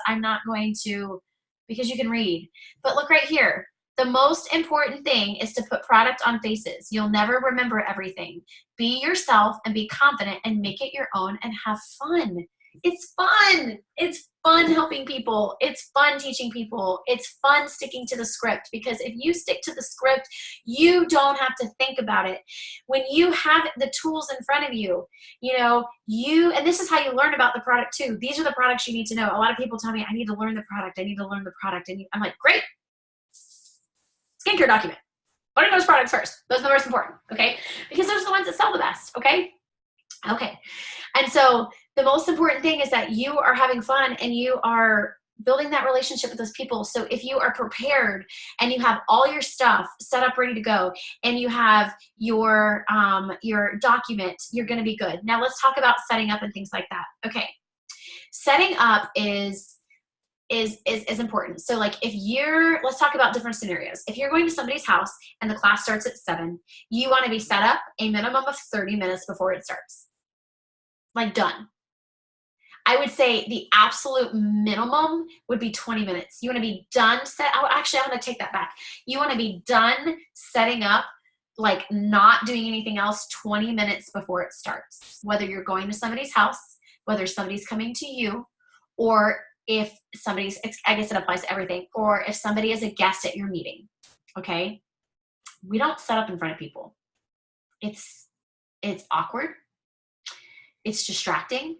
because you can read. But look right here. The most important thing is to put product on faces. You'll never remember everything. Be yourself and be confident and make it your own and have fun. It's fun. It's fun helping people. It's fun teaching people. It's fun sticking to the script, because if you stick to the script, you don't have to think about it. When you have the tools in front of you, and this is how you learn about the product too. These are the products you need to know. A lot of people tell me, I need to learn the product. I need to learn the product. And I'm like, great. Skincare document. Learn those products first. Those are the most important, okay? Because those are the ones that sell the best, okay? Okay. And so the most important thing is that you are having fun and you are building that relationship with those people. So if you are prepared and you have all your stuff set up, ready to go, and you have your document, you're going to be good. Now let's talk about setting up and things like that. Okay. Setting up is important. So like let's talk about different scenarios. If you're going to somebody's house and the class starts at 7, you want to be set up a minimum of 30 minutes before it starts. Like done. I would say the absolute minimum would be 20 minutes. You want to be done I'm going to take that back. You want to be done setting up, like not doing anything else 20 minutes before it starts. Whether you're going to somebody's house, whether somebody's coming to you, or if I guess it applies to everything, or if somebody is a guest at your meeting, okay? We don't set up in front of people. It's awkward. It's distracting.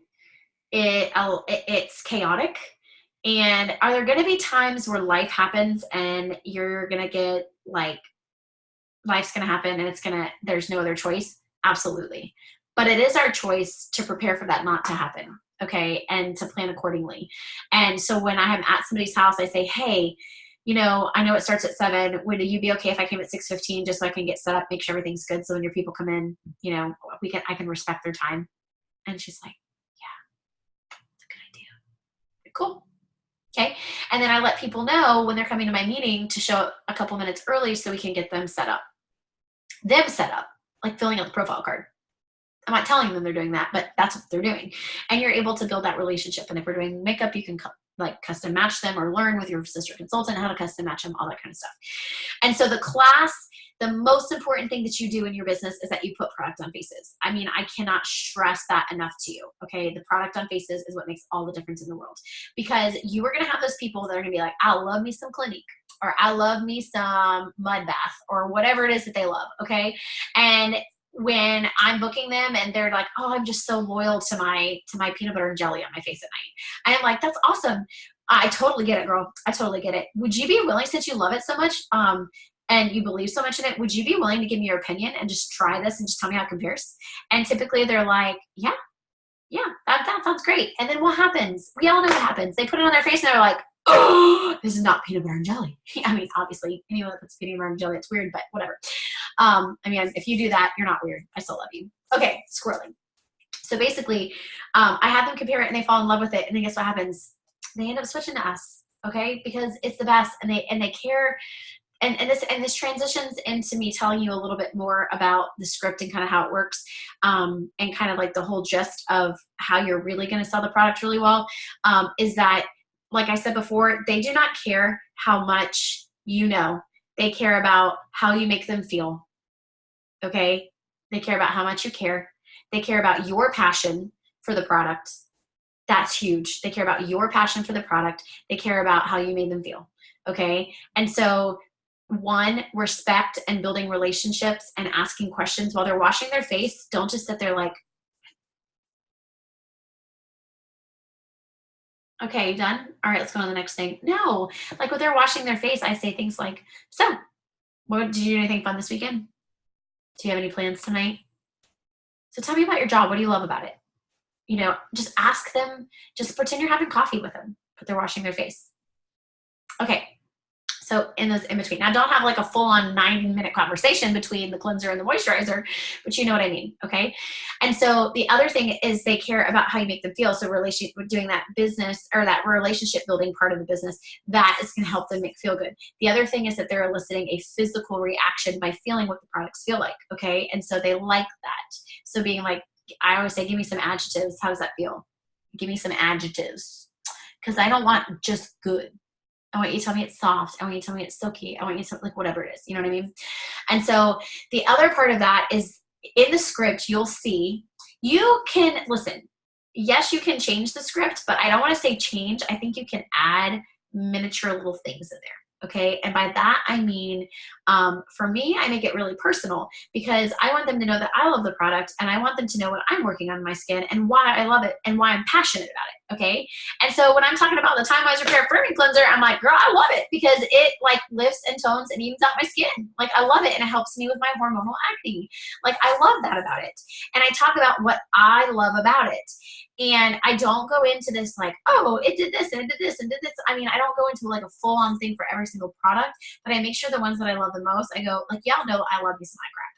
It's chaotic. And are there going to be times where life happens and you're going to get like, life's going to happen and there's no other choice? Absolutely. But it is our choice to prepare for that not to happen. Okay. And to plan accordingly. And so when I am at somebody's house, I say, hey, I know it starts at 7. Would you be okay if I came at 6:15 just so I can get set up, make sure everything's good. So when your people come in, I can respect their time. And she's like, yeah, that's a good idea. Cool. Okay. And then I let people know when they're coming to my meeting to show up a couple minutes early so we can get them set up. Like filling out the profile card. I'm not telling them they're doing that, but that's what they're doing. And you're able to build that relationship. And if we're doing makeup, you can custom match them or learn with your sister consultant how to custom match them, all that kind of stuff. And so the class, the most important thing that you do in your business is that you put product on faces. I mean, I cannot stress that enough to you. Okay. The product on faces is what makes all the difference in the world, because you are going to have those people that are going to be like, I love me some Clinique, or I love me some mud bath, or whatever it is that they love. Okay. And when I'm booking them and they're like, oh, I'm just so loyal to my peanut butter and jelly on my face at night. I'm like, that's awesome. I totally get it, girl. I totally get it. Would you be willing, since you love it so much, and you believe so much in it, would you be willing to give me your opinion and just try this and just tell me how it compares? And typically they're like, yeah, that sounds great. And then what happens? We all know what happens. They put it on their face and they're like, oh, this is not peanut butter and jelly. I mean, obviously, anyone that puts peanut butter and jelly, it's weird, but whatever. I mean, if you do that, you're not weird. I still love you. Okay, squirreling. So basically, I have them compare it and they fall in love with it. And then guess what happens? They end up switching to us, okay? Because it's the best and they care. And this transitions into me telling you a little bit more about the script and kind of how it works, and kind of like the whole gist of how you're really going to sell the product really well, is that, like I said before, they do not care how much you know. They care about how you make them feel, okay? They care about how much you care. They care about your passion for the product. That's huge. They care about your passion for the product. They care about how you made them feel, okay? And so, one, respect and building relationships and asking questions while they're washing their face. Don't just sit there like, okay, you done? All right, let's go on to the next thing. No, like when they're washing their face, I say things like, so, did you do anything fun this weekend? Do you have any plans tonight? So tell me about your job. What do you love about it? Just ask them, just pretend you're having coffee with them, but they're washing their face. Okay. So in between. Now don't have like a full on 90-minute conversation between the cleanser and the moisturizer, but you know what I mean. Okay. And so the other thing is they care about how you make them feel. So doing that business or that relationship building part of the business, that is going to help them feel good. The other thing is that they're eliciting a physical reaction by feeling what the products feel like. Okay. And so they like that. So being like, I always say, give me some adjectives. How does that feel? Give me some adjectives. Because I don't want just good. I want you to tell me it's soft. I want you to tell me it's silky. I want you to like whatever it is. You know what I mean? And so the other part of that is in the script, you'll see, you can listen. yes, you can change the script, but I don't want to say change. I think you can add miniature little things in there. Okay. And by that, I mean, for me, I make it really personal because I want them to know that I love the product and I want them to know what I'm working on my skin and why I love it and why I'm passionate about it. Okay. And so when I'm talking about the Time Wise Repair Firming Cleanser, I'm like, girl, I love it because it like lifts and tones and evens out my skin. Like I love it. And it helps me with my hormonal acne. Like I love that about it. And I talk about what I love about it. And I don't go into this like, oh, it did this and it did this and did this. I mean, I don't go into like a full on thing for every single product, but I make sure the ones that I love the most, I go like, y'all know I love me some eye crack.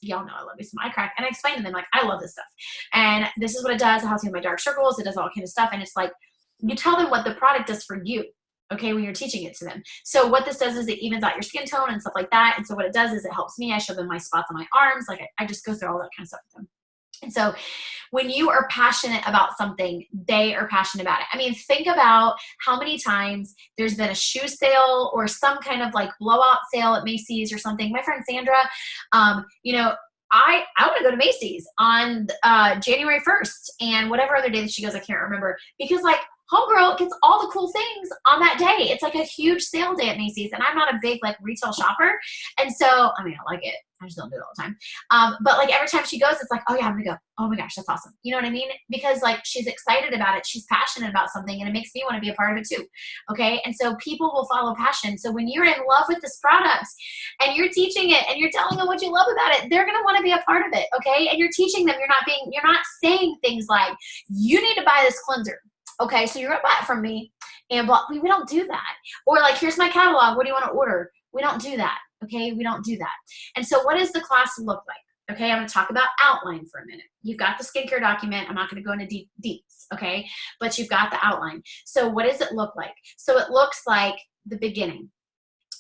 Y'all know I love me some eye crack. And I explain to them like, I love this stuff. And this is what it does. It helps me with my dark circles. It does all kind of stuff. And it's like, you tell them what the product does for you. Okay, when you're teaching it to them. So what this does is it evens out your skin tone and stuff like that. And so what it does is it helps me. I show them my spots on my arms. Like I just go through all that kind of stuff with them. And so when you are passionate about something, they are passionate about it. I mean, think about how many times there's been a shoe sale or some kind of like blowout sale at Macy's or something. My friend Sandra, you know, I want to go to Macy's on January 1st and whatever other day that she goes, I can't remember, because like homegirl gets all the cool things on that day. It's like a huge sale day at Macy's, and I'm not a big like retail shopper, and so I mean I like it. I just don't do it all the time. But like every time she goes, it's like, oh yeah, I'm gonna go. Oh my gosh, that's awesome. You know what I mean? Because like she's excited about it, she's passionate about something, and it makes me want to be a part of it too. Okay, and so people will follow passion. So when you're in love with this product and you're teaching it and you're telling them what you love about it, they're gonna want to be a part of it. Okay, and you're teaching them. You're not saying things like you need to buy this cleanser. Okay, so you're gonna buy it from me, and we don't do that. Or like, here's my catalog. What do you want to order? We don't do that. Okay, we don't do that. And so, what does the class look like? Okay, I'm going to talk about outline for a minute. You've got the skincare document. I'm not going to go into deets. Okay, but you've got the outline. So, what does it look like? So, it looks like the beginning.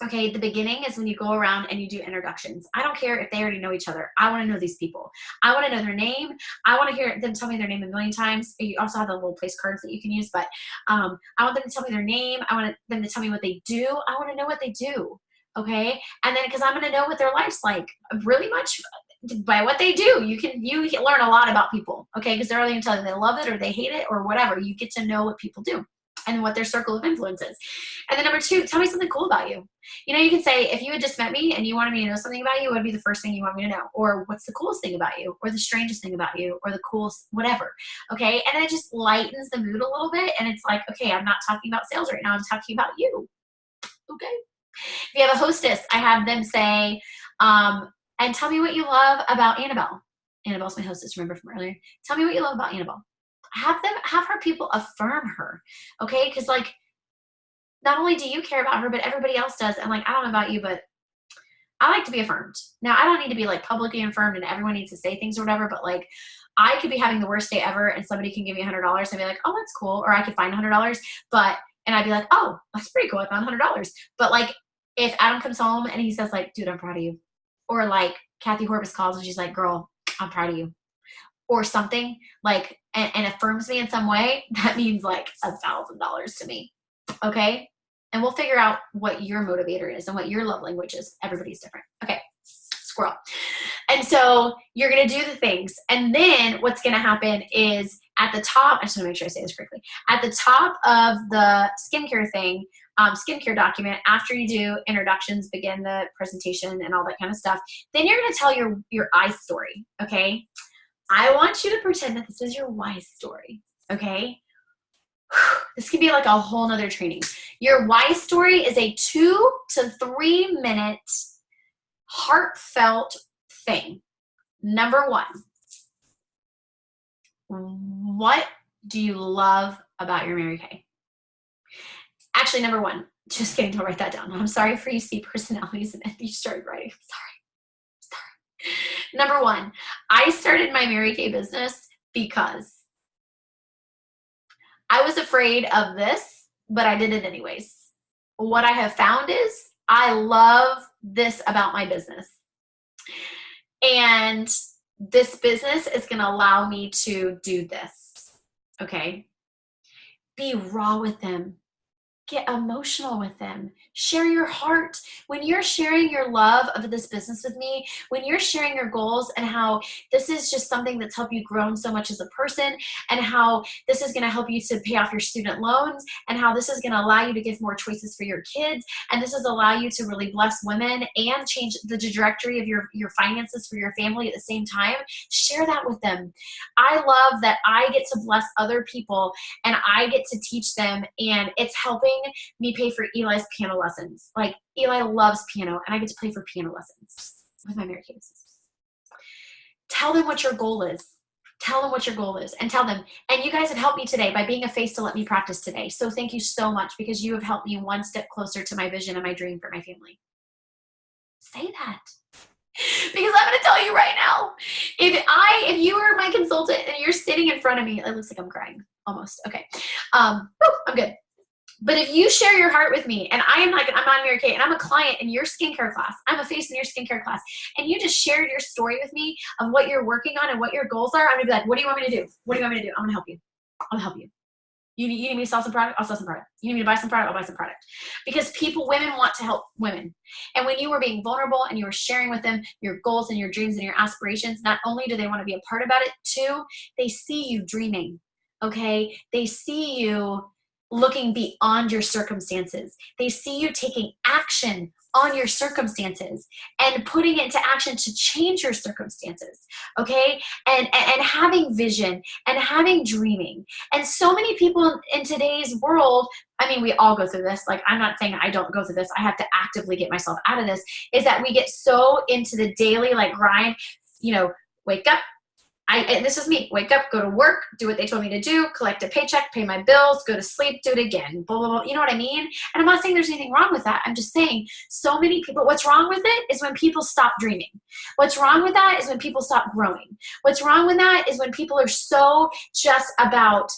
Okay, the beginning is when you go around and you do introductions. I don't care if they already know each other. I want to know these people. I want to know their name. I want to hear them tell me their name a million times. You also have the little place cards that you can use, but I want them to tell me their name. I want them to tell me what they do. I want to know what they do. Okay, and then because I'm going to know what their life's like really much by what they do. You can learn a lot about people. Okay, because they're either going to tell you they love it or they hate it or whatever. You get to know what people do and what their circle of influence is. And then number two, tell me something cool about you. You know, you can say, if you had just met me and you wanted me to know something about you, what would be the first thing you want me to know? Or what's the coolest thing about you? Or the strangest thing about you? Or the coolest, whatever. Okay, and then it just lightens the mood a little bit. And it's like, okay, I'm not talking about sales right now. I'm talking about you. Okay. If you have a hostess, I have them say, and tell me what you love about Annabelle. Annabelle's my hostess, remember from earlier? Tell me what you love about Annabelle. Have her people affirm her, okay? Because like, not only do you care about her, but everybody else does. And like, I don't know about you, but I like to be affirmed. Now, I don't need to be like publicly affirmed and everyone needs to say things or whatever, but like, I could be having the worst day ever and somebody can give me $100 and be like, oh, that's cool. Or I could find $100, and I'd be like, oh, that's pretty cool. I found $100. But like, if Adam comes home and he says like, dude, I'm proud of you. Or like Kathy Horbis calls and she's like, girl, I'm proud of you. Or something like, and affirms me in some way, that means like $1,000 to me. Okay. And we'll figure out what your motivator is and what your love language is. Everybody's different. Okay. Squirrel. And so you're going to do the things. And then what's going to happen is at the top, I just want to make sure I say this correctly. At the top of the skincare thing, skincare document, after you do introductions, begin the presentation and all that kind of stuff, then you're going to tell your I story. Okay. I want you to pretend that this is your why story, okay? This could be like a whole nother training. Your why story is a 2 to 3 minute heartfelt thing. Number one, what do you love about your Mary Kay? Actually, number one, just kidding, don't write that down. I'm sorry for you C personalities and you started writing. I'm sorry. Number one, I started my Mary Kay business because I was afraid of this, but I did it anyways. What I have found is I love this about my business. And this business is going to allow me to do this. Okay. Be raw with them. Get emotional with them. Share your heart. When you're sharing your love of this business with me, when you're sharing your goals and how this is just something that's helped you grow so much as a person, and how this is going to help you to pay off your student loans, and how this is going to allow you to give more choices for your kids, and this is allow you to really bless women and change the trajectory of your finances for your family at the same time, share that with them. I love that I get to bless other people and I get to teach them, and it's helping me pay for Eli's piano lessons. Like, Eli loves piano, and I get to play for piano lessons with my Mary Kay business. Tell them what your goal is. Tell them what your goal is, and tell them. And you guys have helped me today by being a face to let me practice today. So thank you so much, because you have helped me one step closer to my vision and my dream for my family. Say that. Because I'm going to tell you right now, if you are my consultant and you're sitting in front of me, it looks like I'm crying almost. Okay. I'm good. But if you share your heart with me, and I'm on Mary Kay, and I'm a client in your skincare class, I'm a face in your skincare class, and you just shared your story with me of what you're working on and what your goals are, I'm gonna be like, what do you want me to do? What do you want me to do? I'm gonna help you. I'll help you. You need me to sell some product? I'll sell some product. You need me to buy some product? I'll buy some product. Because women want to help women. And when you were being vulnerable and you were sharing with them your goals and your dreams and your aspirations, not only do they want to be a part about it, too, they see you dreaming, okay? They see you looking beyond your circumstances. They see you taking action on your circumstances and putting it into action to change your circumstances, okay? And having vision and having dreaming. And so many people in today's world, I mean, we all go through this. Like, I'm not saying I don't go through this. I have to actively get myself out of this, is that we get so into the daily, like, grind, wake up. And this is me. Wake up, go to work, do what they told me to do, collect a paycheck, pay my bills, go to sleep, do it again, blah, blah, blah. You know what I mean? And I'm not saying there's anything wrong with that. I'm just saying so many people, what's wrong with it is when people stop dreaming. What's wrong with that is when people stop growing. What's wrong with that is when people are so just about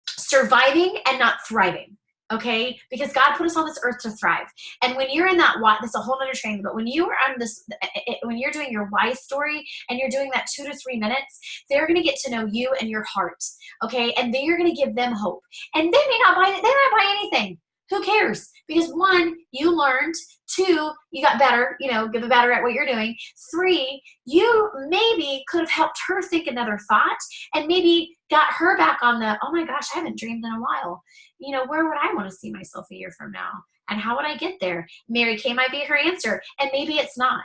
surviving and not thriving. Okay, because God put us on this earth to thrive. And when you're in that why, that's a whole other training, but when you are on this, when you're doing your why story and you're doing that 2 to 3 minutes, they're going to get to know you and your heart. Okay, and then you're going to give them hope. And they may not buy anything. Who cares? Because 1, you learned. 2, you got better, get better at what you're doing. 3, you maybe could have helped her think another thought and maybe got her back on the, oh my gosh, I haven't dreamed in a while. Where would I want to see myself a year from now? And how would I get there? Mary Kay might be her answer, and maybe it's not.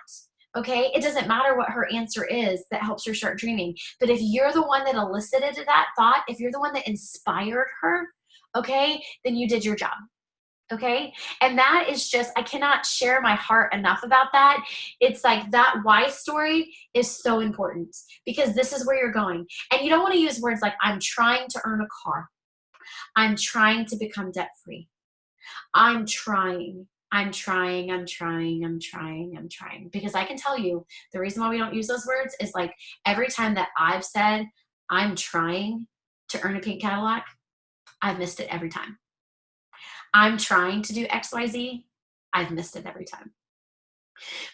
Okay, it doesn't matter what her answer is that helps her start dreaming. But if you're the one that elicited that thought, if you're the one that inspired her, okay, then you did your job. Okay. And that is just, I cannot share my heart enough about that. It's like that why story is so important, because this is where you're going. And you don't want to use words like, I'm trying to earn a car. I'm trying to become debt free. I'm trying. Because I can tell you the reason why we don't use those words is, like, every time that I've said I'm trying to earn a pink Cadillac, I've missed it every time. I'm trying to do XYZ, I've missed it every time.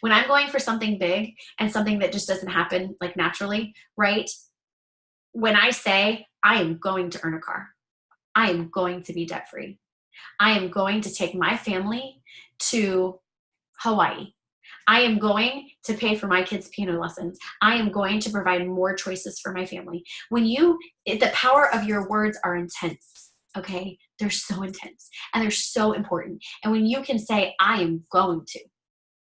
When I'm going for something big and something that just doesn't happen, like, naturally, right? When I say I am going to earn a car, I am going to be debt free, I am going to take my family to Hawaii, I am going to pay for my kids' piano lessons, I am going to provide more choices for my family. The power of your words are intense. Okay, they're so intense and they're so important. And when you can say, I am going to,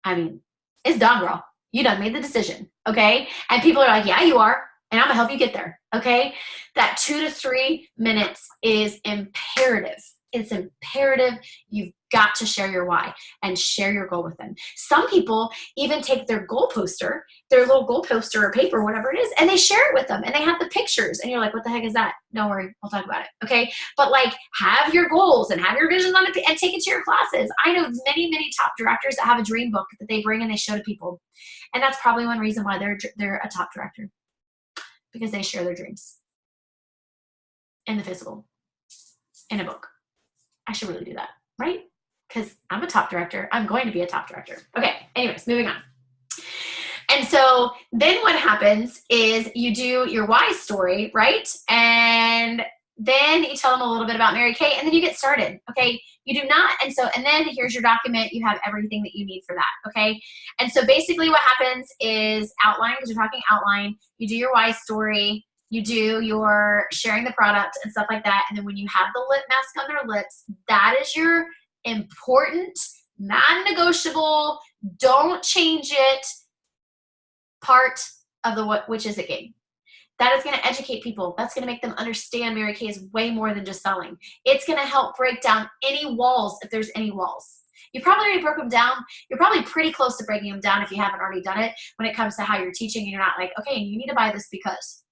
I mean, it's done, girl. You done made the decision. Okay. And people are like, yeah, you are. And I'm gonna help you get there. Okay. That 2 to 3 minutes is imperative. It's imperative. You've got to share your why and share your goal with them. Some people even take their goal poster, their little goal poster or paper, whatever it is, and they share it with them, and they have the pictures, and you're like, what the heck is that? Don't worry, we'll talk about it. Okay. But, like, have your goals and have your visions on it and take it to your classes. I know many, many top directors that have a dream book that they bring and they show to people. And that's probably one reason why they're a top director, because they share their dreams in the physical, in a book. I should really do that, right? Because I'm a top director. I'm going to be a top director. Okay, anyways, moving on. And so then what happens is you do your why story, right? And Then you tell them a little bit about Mary Kay, and then you get started, okay? You do not, and then here's your document. You have everything that you need for that, okay? And so basically what happens is outline, because you're talking outline. You do your why story. You do your sharing the product and stuff like that. And then when you have the lip mask on their lips, that is your important, non-negotiable, don't change it part of the what, which is it game. That is going to educate people. That's going to make them understand Mary Kay is way more than just selling. It's going to help break down any walls if there's any walls. You probably already broke them down. You're probably pretty close to breaking them down if you haven't already done it when it comes to how you're teaching and you're not like, okay, you need to buy this because,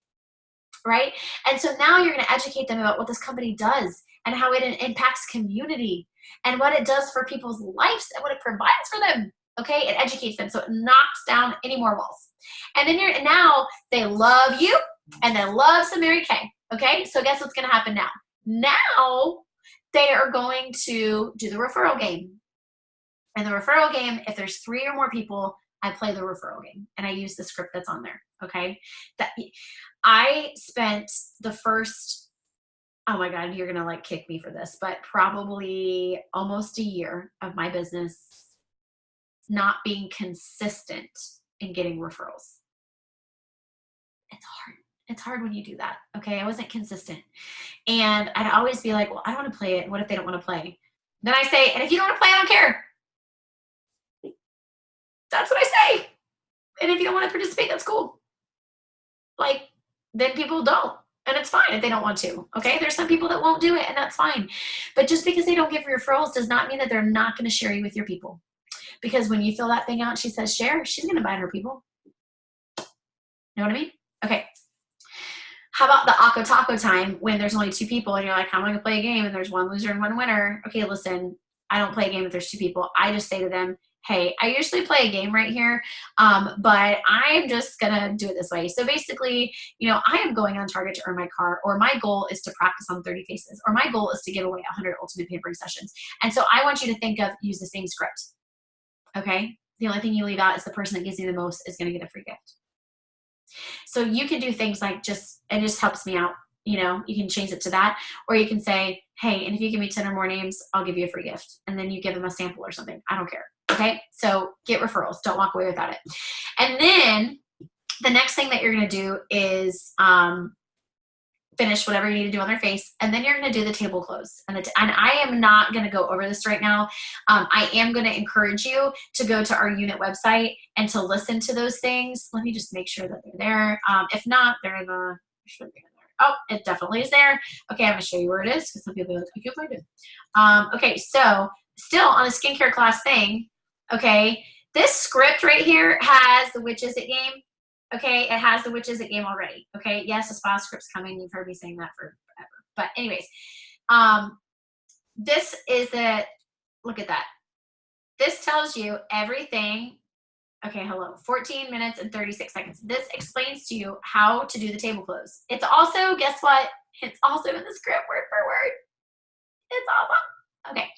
right? And so now you're going to educate them about what this company does and how it impacts community and what it does for people's lives and what it provides for them. Okay, it educates them, so it knocks down any more walls. And then now they love you and they love some Mary Kay. Okay, so guess what's going to happen now? Now they are going to do the referral game. And the referral game, if there's 3 or more people, I play the referral game and I use the script that's on there. Okay, that I spent the first, oh my God, you're gonna like kick me for this, but probably almost a year of my business not being consistent in getting referrals. It's hard. It's hard when you do that. Okay. I wasn't consistent. And I'd always be like, well, I don't want to play it. What if they don't want to play? Then I say, and if you don't want to play, I don't care. That's what I say. And if you don't want to participate, that's cool. Like, then people don't. And it's fine if they don't want to. Okay. There's some people that won't do it, and that's fine. But just because they don't give referrals does not mean that they're not going to share you with your people. Because when you fill that thing out, she says share, she's going to buy her people. Know what I mean? Okay. How about the Akko Taco time when there's only 2 people and you're like, how am I going to play a game and there's 1 loser and 1 winner? Okay, listen, I don't play a game if there's 2 people. I just say to them, hey, I usually play a game right here, but I'm just going to do it this way. So basically, I am going on target to earn my car, or my goal is to practice on 30 faces, or my goal is to give away 100 ultimate pampering sessions. And so I want you to think of, use the same script. Okay? The only thing you leave out is the person that gives you the most is going to get a free gift. So you can do things like it just helps me out. You can change it to that, or you can say, hey, and if you give me 10 or more names, I'll give you a free gift. And then you give them a sample or something. I don't care. Okay. So get referrals. Don't walk away without it. And then the next thing that you're going to do is, finish whatever you need to do on their face, and then you're going to do the table close. And I am not going to go over this right now. I am going to encourage you to go to our unit website and to listen to those things. Let me just make sure that they're there. If not, they're in the, should be in there. Oh, it definitely is there. Okay, I'm going to show you where it is because some people are like, I can't find it. Okay, so still on the skincare class thing. Okay, this script right here has the Which Is It game. Okay, it has the Which Is It game already. Okay, yes, the spa script's coming. You've heard me saying that forever. But anyways, this is the, look at that. This tells you everything. Okay, hello, 14 minutes and 36 seconds. This explains to you how to do the table close. It's also, guess what? It's also in the script word for word. It's awesome. Okay,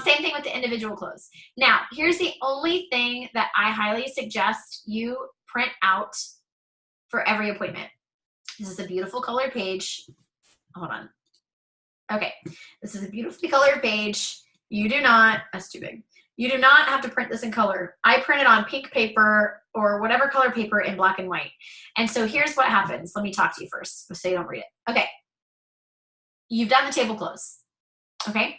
same thing with the individual close. Now, here's the only thing that I highly suggest you print out for every appointment. This is a beautiful colored page. Hold on. Okay, this is a beautifully colored page. You do not, that's too big. You do not have to print this in color. I print it on pink paper or whatever color paper in black and white. And so here's what happens. Let me talk to you first so you don't read it. Okay, you've done the table close. Okay,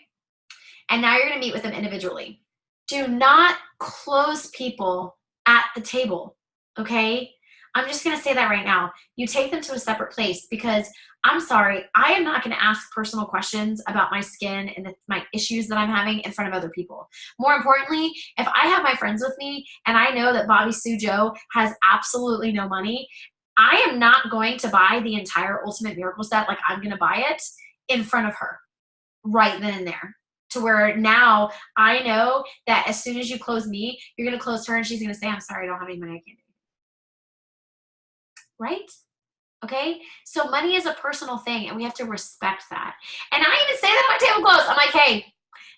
and now you're going to meet with them individually. Do not close people at the table. Okay, I'm just going to say that right now. You take them to a separate place, because I'm sorry, I am not going to ask personal questions about my skin and my issues that I'm having in front of other people. More importantly, if I have my friends with me and I know that Bobby Sue Joe has absolutely no money, I am not going to buy the entire Ultimate Miracle set like I'm going to buy it in front of her right then and there. To where now I know that as soon as you close me, you're going to close her and she's going to say, I'm sorry, I don't have any money, I can't do it. Right? Okay? So money is a personal thing and we have to respect that. And I even say that on my table close. I'm like, hey,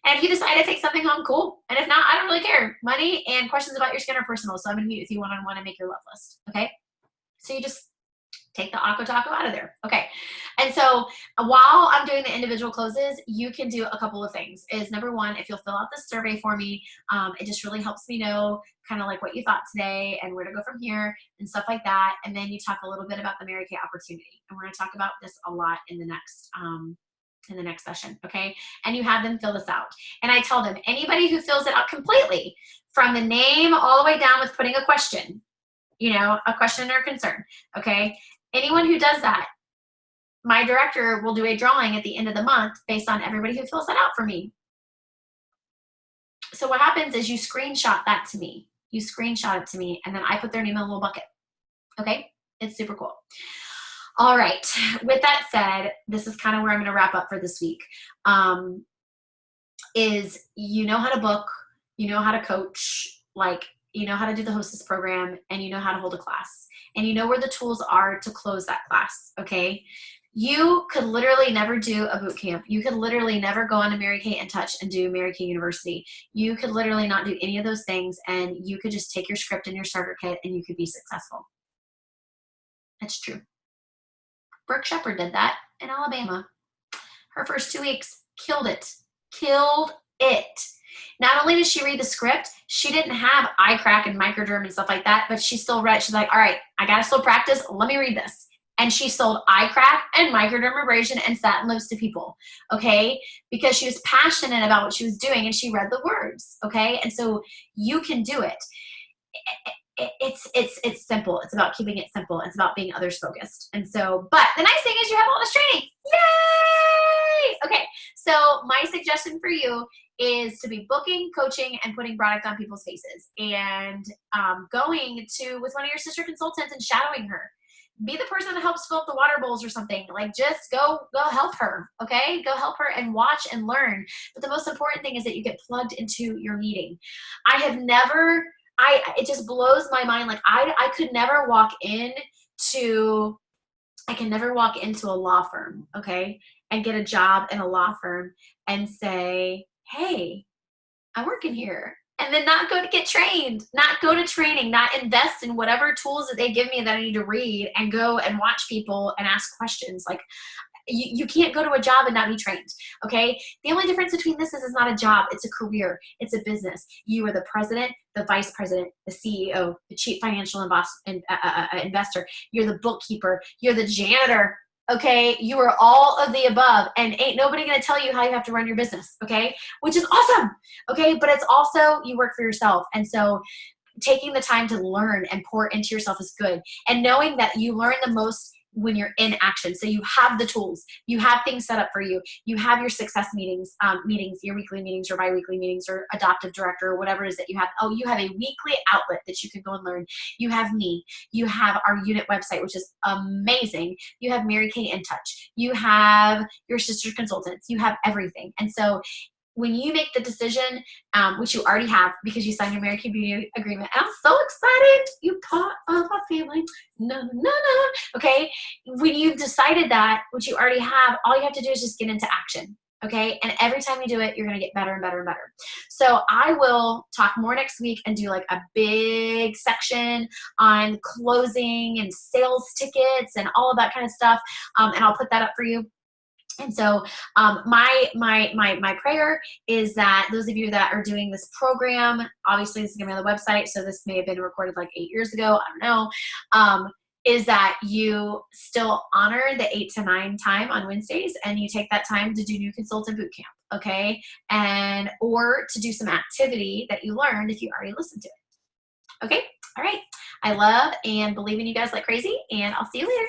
and if you decide to take something home, cool. And if not, I don't really care. Money and questions about your skin are personal. So I'm going to meet with you one-on-one and make your love list. Okay? So you just Take the Aqua Taco out of there. Okay. And so while I'm doing the individual closes, you can do a couple of things. Is number one, if you'll fill out this survey for me, it just really helps me know kind of like what you thought today and where to go from here and stuff like that. And then you talk a little bit about the Mary Kay opportunity. And we're going to talk about this a lot in the next session. Okay. And you have them fill this out. And I tell them, anybody who fills it out completely from the name all the way down with putting a question, a question or concern. Okay. Anyone who does that, my director will do a drawing at the end of the month based on everybody who fills that out for me. So what happens is you screenshot that to me. You screenshot it to me, and then I put their name in a little bucket. Okay? It's super cool. All right. With that said, this is kind of where I'm going to wrap up for this week. Is you know how to book, you know how to coach, you know how to do the hostess program, and you know how to hold a class. And you know where the tools are to close that class, okay? You could literally never do a boot camp. You could literally never go on to Mary Kay in Touch and do Mary Kay University. You could literally not do any of those things, and you could just take your script and your starter kit and you could be successful. That's true. Brooke Shepherd did that in Alabama. Her first 2 weeks, killed it. Killed it. Not only did she read the script, she didn't have eye crack and microderm and stuff like that, but she still read. She's like, all right, I got to still practice. Let me read this. And she sold eye crack and microdermabrasion and satin lips to people, okay? Because she was passionate about what she was doing and she read the words, okay? And so you can do it. It's simple. It's about keeping it simple. It's about being others focused. And so, but the nice thing is you have all this training. Yay! Okay, so my suggestion for you is to be booking, coaching, and putting product on people's faces, and going to with one of your sister consultants and shadowing her. Be the person that helps fill up the water bowls or something. Like, just go help her, okay? Go help her and watch and learn. But the most important thing is that you get plugged into your meeting. It just blows my mind. Like, I could never walk into a law firm, okay, and get a job in a law firm and say, hey, I'm working here. And then not go to get trained, not go to training, not invest in whatever tools that they give me that I need to read and go and watch people and ask questions. Like, you can't go to a job and not be trained, okay? The only difference between this is it's not a job. It's a career. It's a business. You are the president, the vice president, the CEO, the chief financial investor. You're the bookkeeper. You're the janitor, okay? You are all of the above, and ain't nobody going to tell you how you have to run your business, okay? Which is awesome, okay? But it's also you work for yourself. And so taking the time to learn and pour into yourself is good. And knowing that you learn the most when you're in action. So you have the tools, you have things set up for you, you have your success meetings, your weekly meetings or bi-weekly meetings or adoptive director or whatever it is that you have. Oh, you have a weekly outlet that you can go and learn. You have me, you have our unit website, which is amazing. You have Mary Kay in Touch. You have your sister consultants. You have everything. And so when you make the decision, which you already have because you signed your Mary Kay Beauty agreement, and I'm so excited, you part of our family, no. Okay, when you've decided that, which you already have, all you have to do is just get into action. Okay, and every time you do it, you're going to get better and better and better. So I will talk more next week and do like a big section on closing and sales tickets and all of that kind of stuff, and I'll put that up for you. And so my prayer is that those of you that are doing this program, obviously this is going to be on the website, so this may have been recorded like 8 years ago, I don't know, is that you still honor the 8 to 9 time on Wednesdays, and you take that time to do New Consultant Bootcamp, okay? And or to do some activity that you learned if you already listened to it. Okay? All right. I love and believe in you guys like crazy, and I'll see you later.